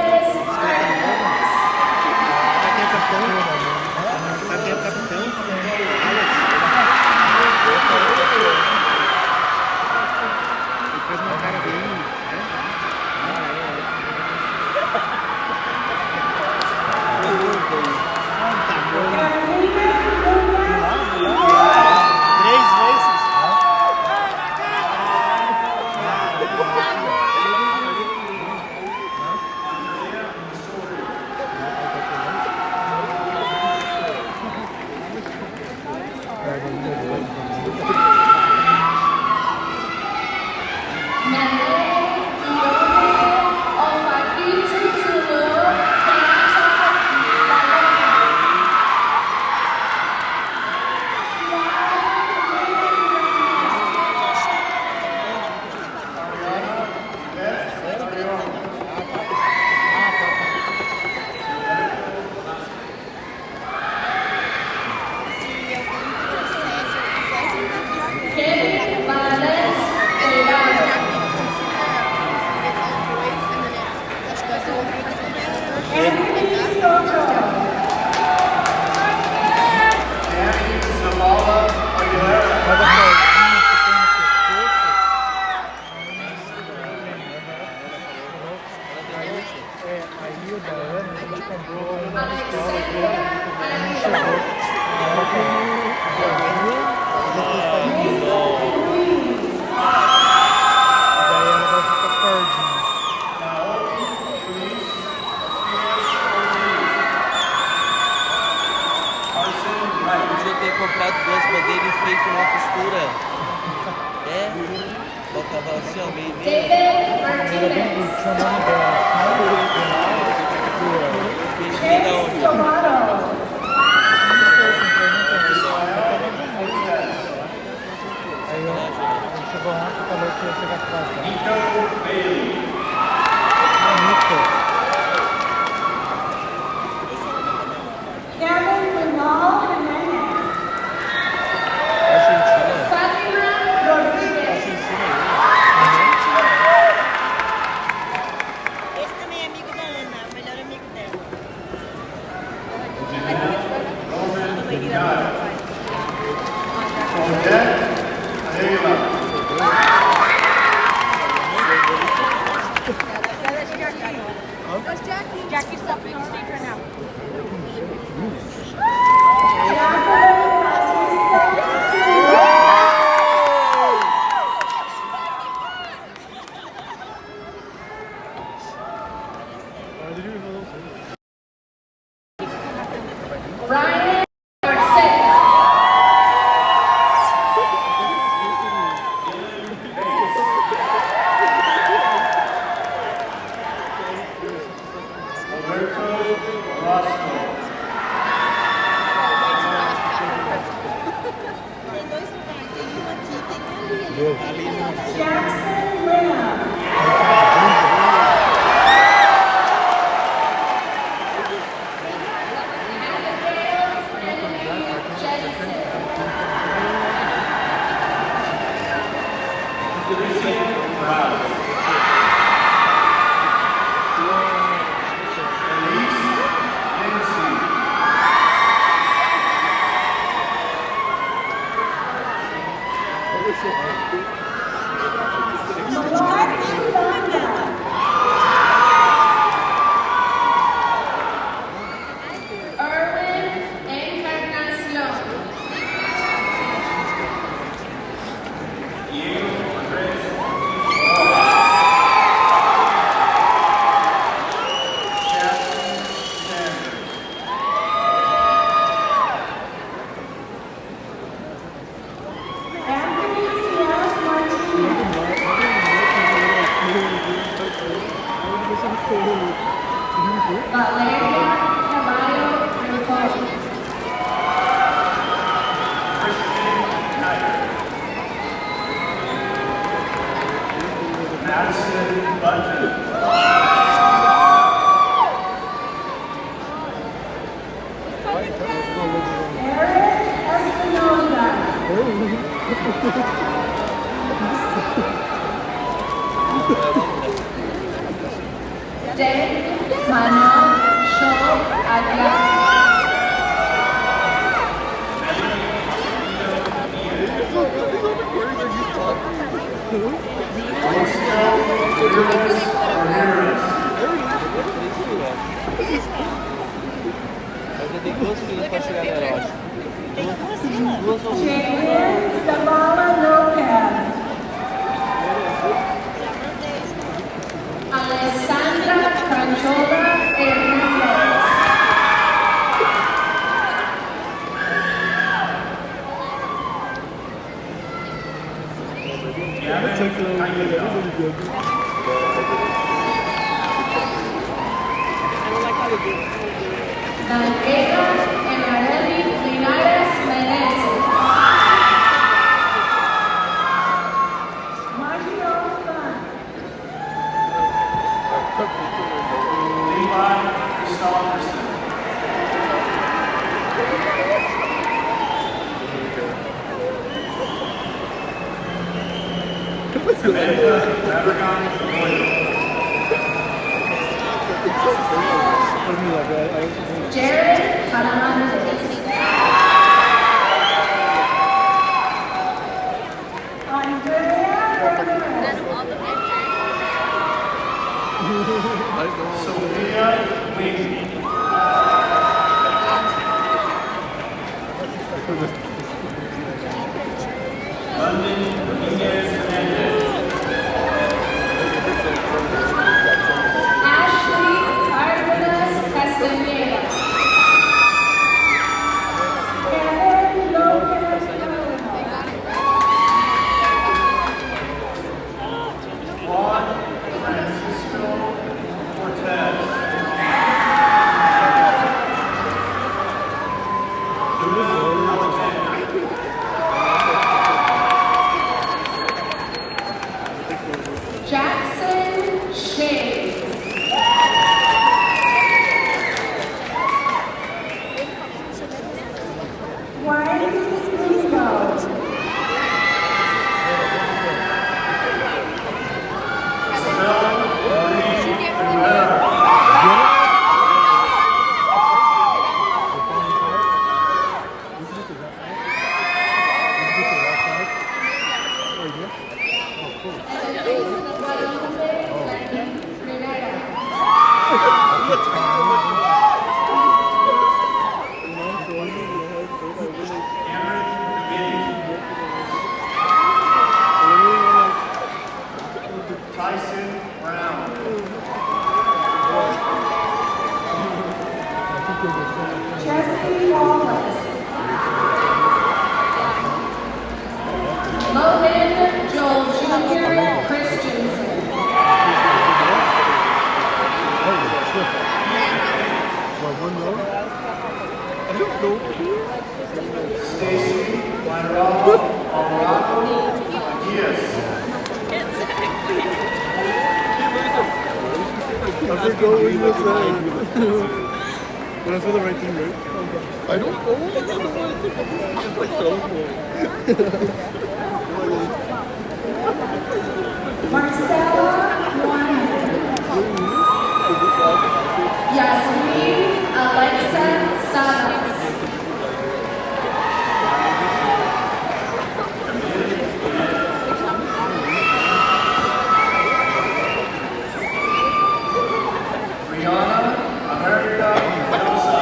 Podia ter comprado duas bandeiras e feito uma costura. É, colocava assim, ó, meio. David Martinez. Chase Dorado. Nico Bailey. Kevin Renal Jimenez. Fatima Rodriguez. Esse também é amigo da Ana, o melhor amigo dela. That's Jackie. Jackie's stopping on stage right now. Ryan Garcia. Roberto Roscoe. Tem dois lugares, tem um aqui, tem um ali. Jackson Lamb. Erwin Encarnacion. Anthony Cias Martinez. Valeria Caballo Rincon. Madison Bunton. Eric Espinosa. Dave Manuel Shaw Aguiar. Eu tenho duas filas pra chegar nela, eu acho. Duas ou Jaden Zavala Lopez. Alessandra Canchola Hernandez. Daniela Emarelli Linares Menezes. Mario Fan. Levi Christopherson. Samantha Rabbergon Boyle. Jared Talamantes. Andrea Ramirez. Sophia Wing. favor, não. I don't know. Stacy, Lateral, Alvarado, Diaz. I forgot what you were saying. But I saw the right thing, right? I don't know. Marcela Juan. Yasmin Alexa Salas. Rihanna, America, Mendoza.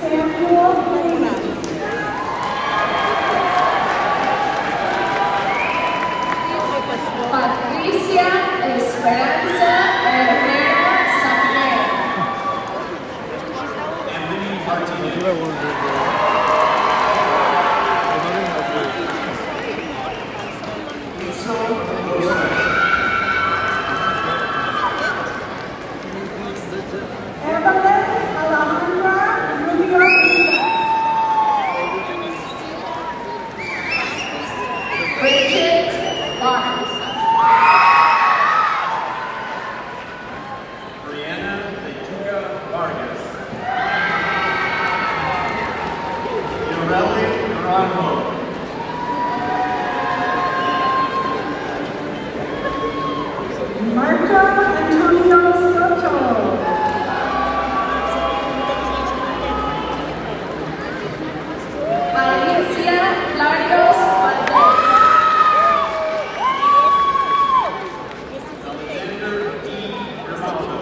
Samuel Williams. Patricia Esperanza Herrera Samuel. Anthony Martinez. Itzel Rosas. Evelyn Alejandra Rubio Rivas. Bridget Barnes. Brianna Letuca Vargas. Yoreli Naranjo. Marco Antonio Soto. Alicia Larios Valdez. Alexander D. Grimaldo.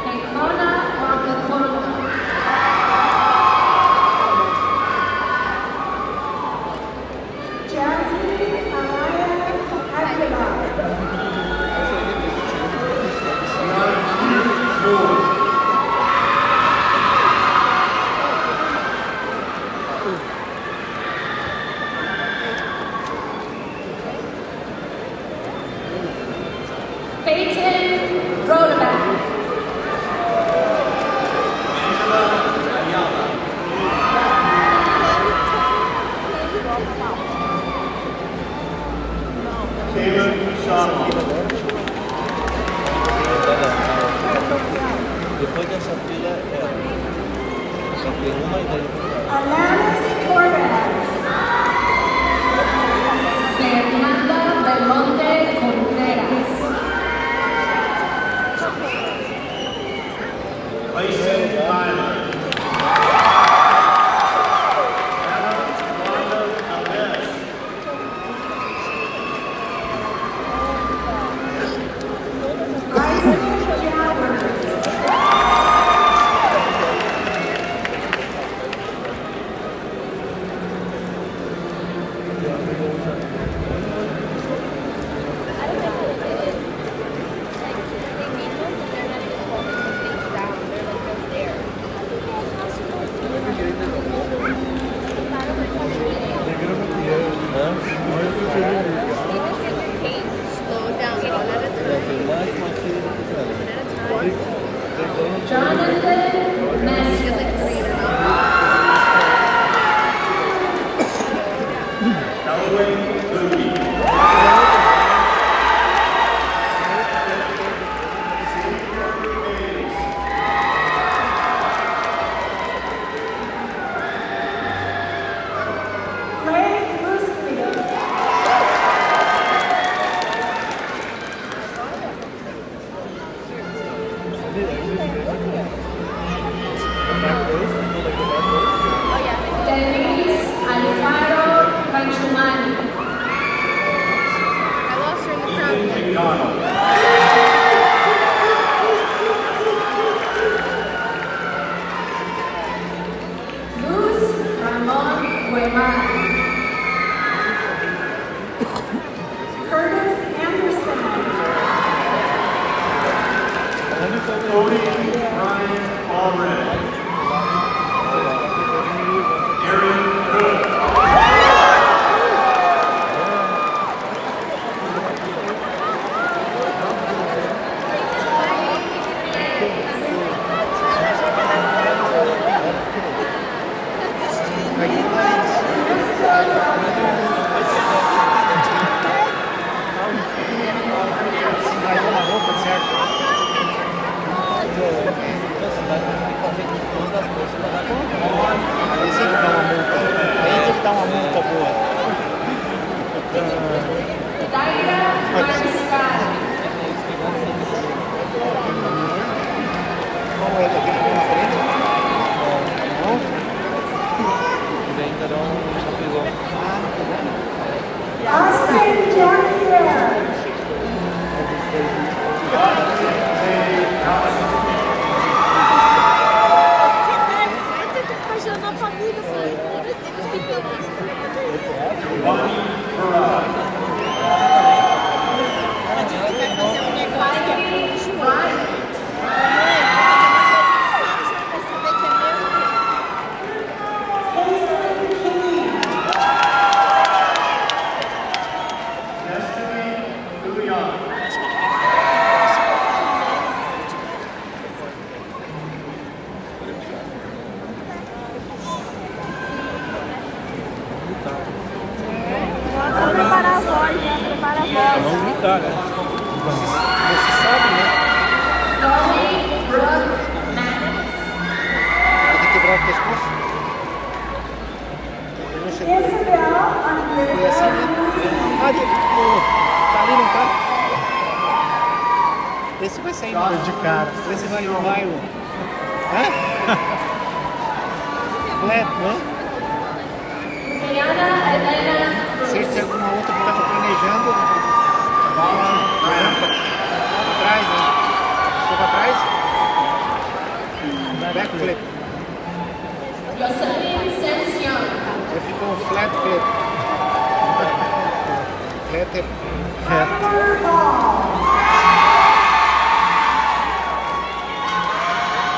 Kekona Wapakona. Jasmine Alaya Aguilar. Moore. Peyton Rodeback. Angela Ayala. Taylor Sharma. Depois dessa fila é ela. Só tem uma e daí Alanis Torres. Fernanda Belmonte Contreras. Clayson Tyler. Anna Wanda Alves. Isaac Jowers. tá, né? Você sabe, né? Tem que quebrar o pescoço. Ele não chegou. Foi assim, né? Ali, tá ali, não tá? Esse vai sair de cara. Esse vai, não vai, ó. Hã? Flat, né? Se tem alguma outra que estava planejando, atrás, né? Ficou pra trás? Backflip. Ele ficou um flat flip. Flat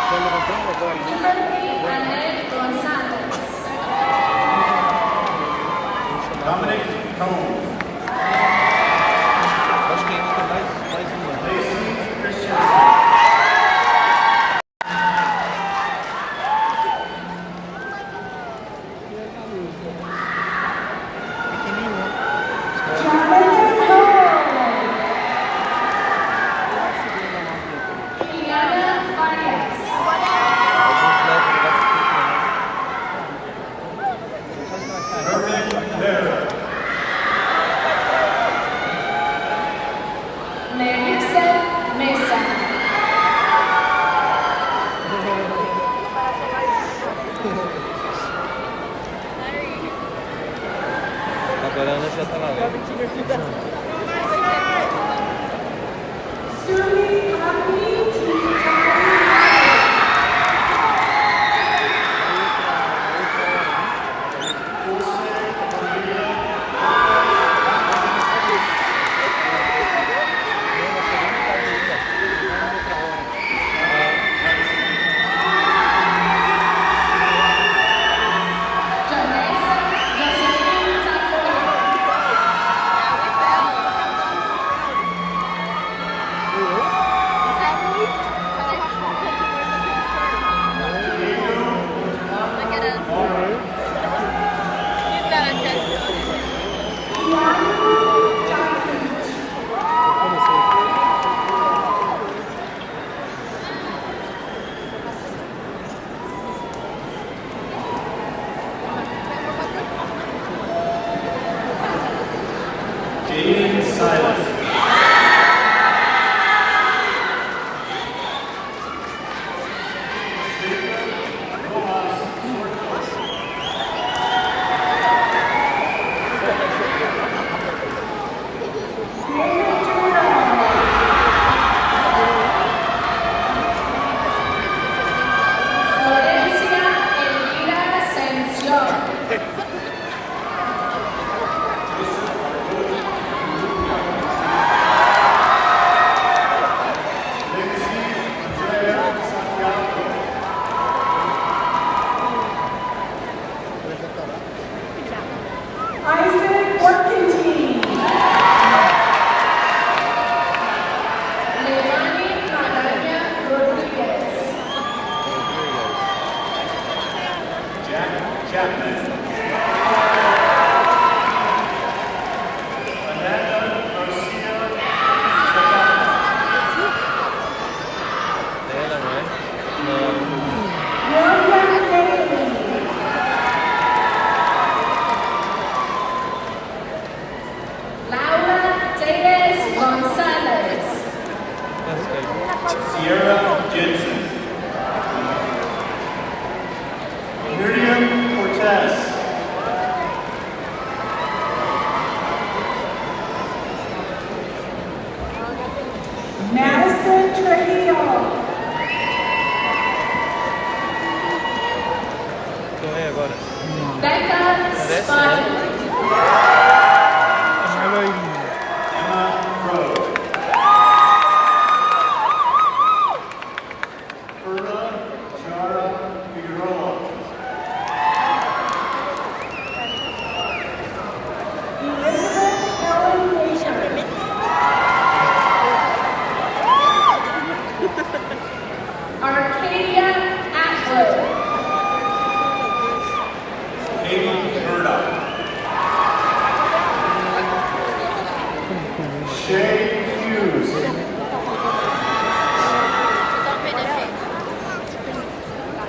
Tá levantando agora, né? Dominic Combs. Acho que ainda tem mais uma. Lacey Christian. Agora a Ana já tá lá.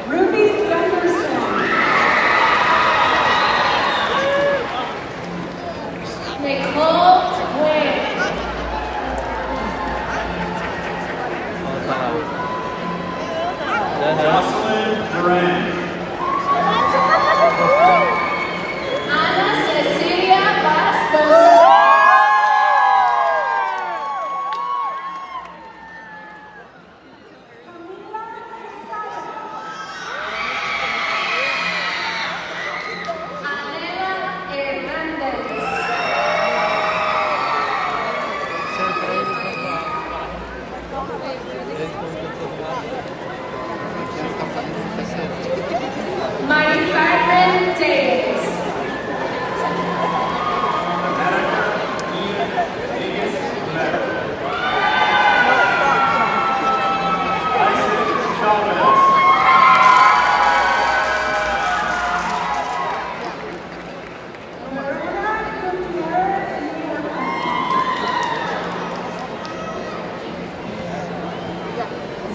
Ruby Gunderson. Nicole Wayne. Jocelyn Duran. Ana Cecilia Vasconcelos. Anela Hernández. Mari Carmen Davis.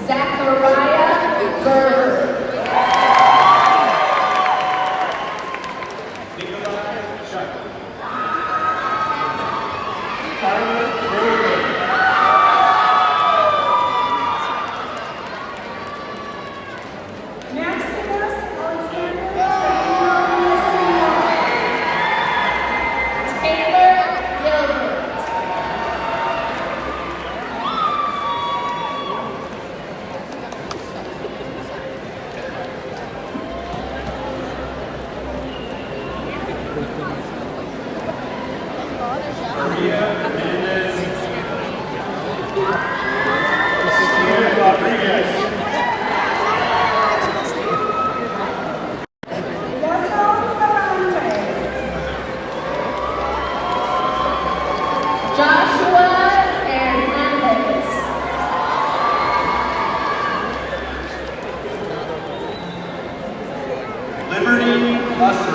Zachariah Gerber. Maximus Alexander Taylor Gilbert. Joshua Hernandez. Liberty Buster.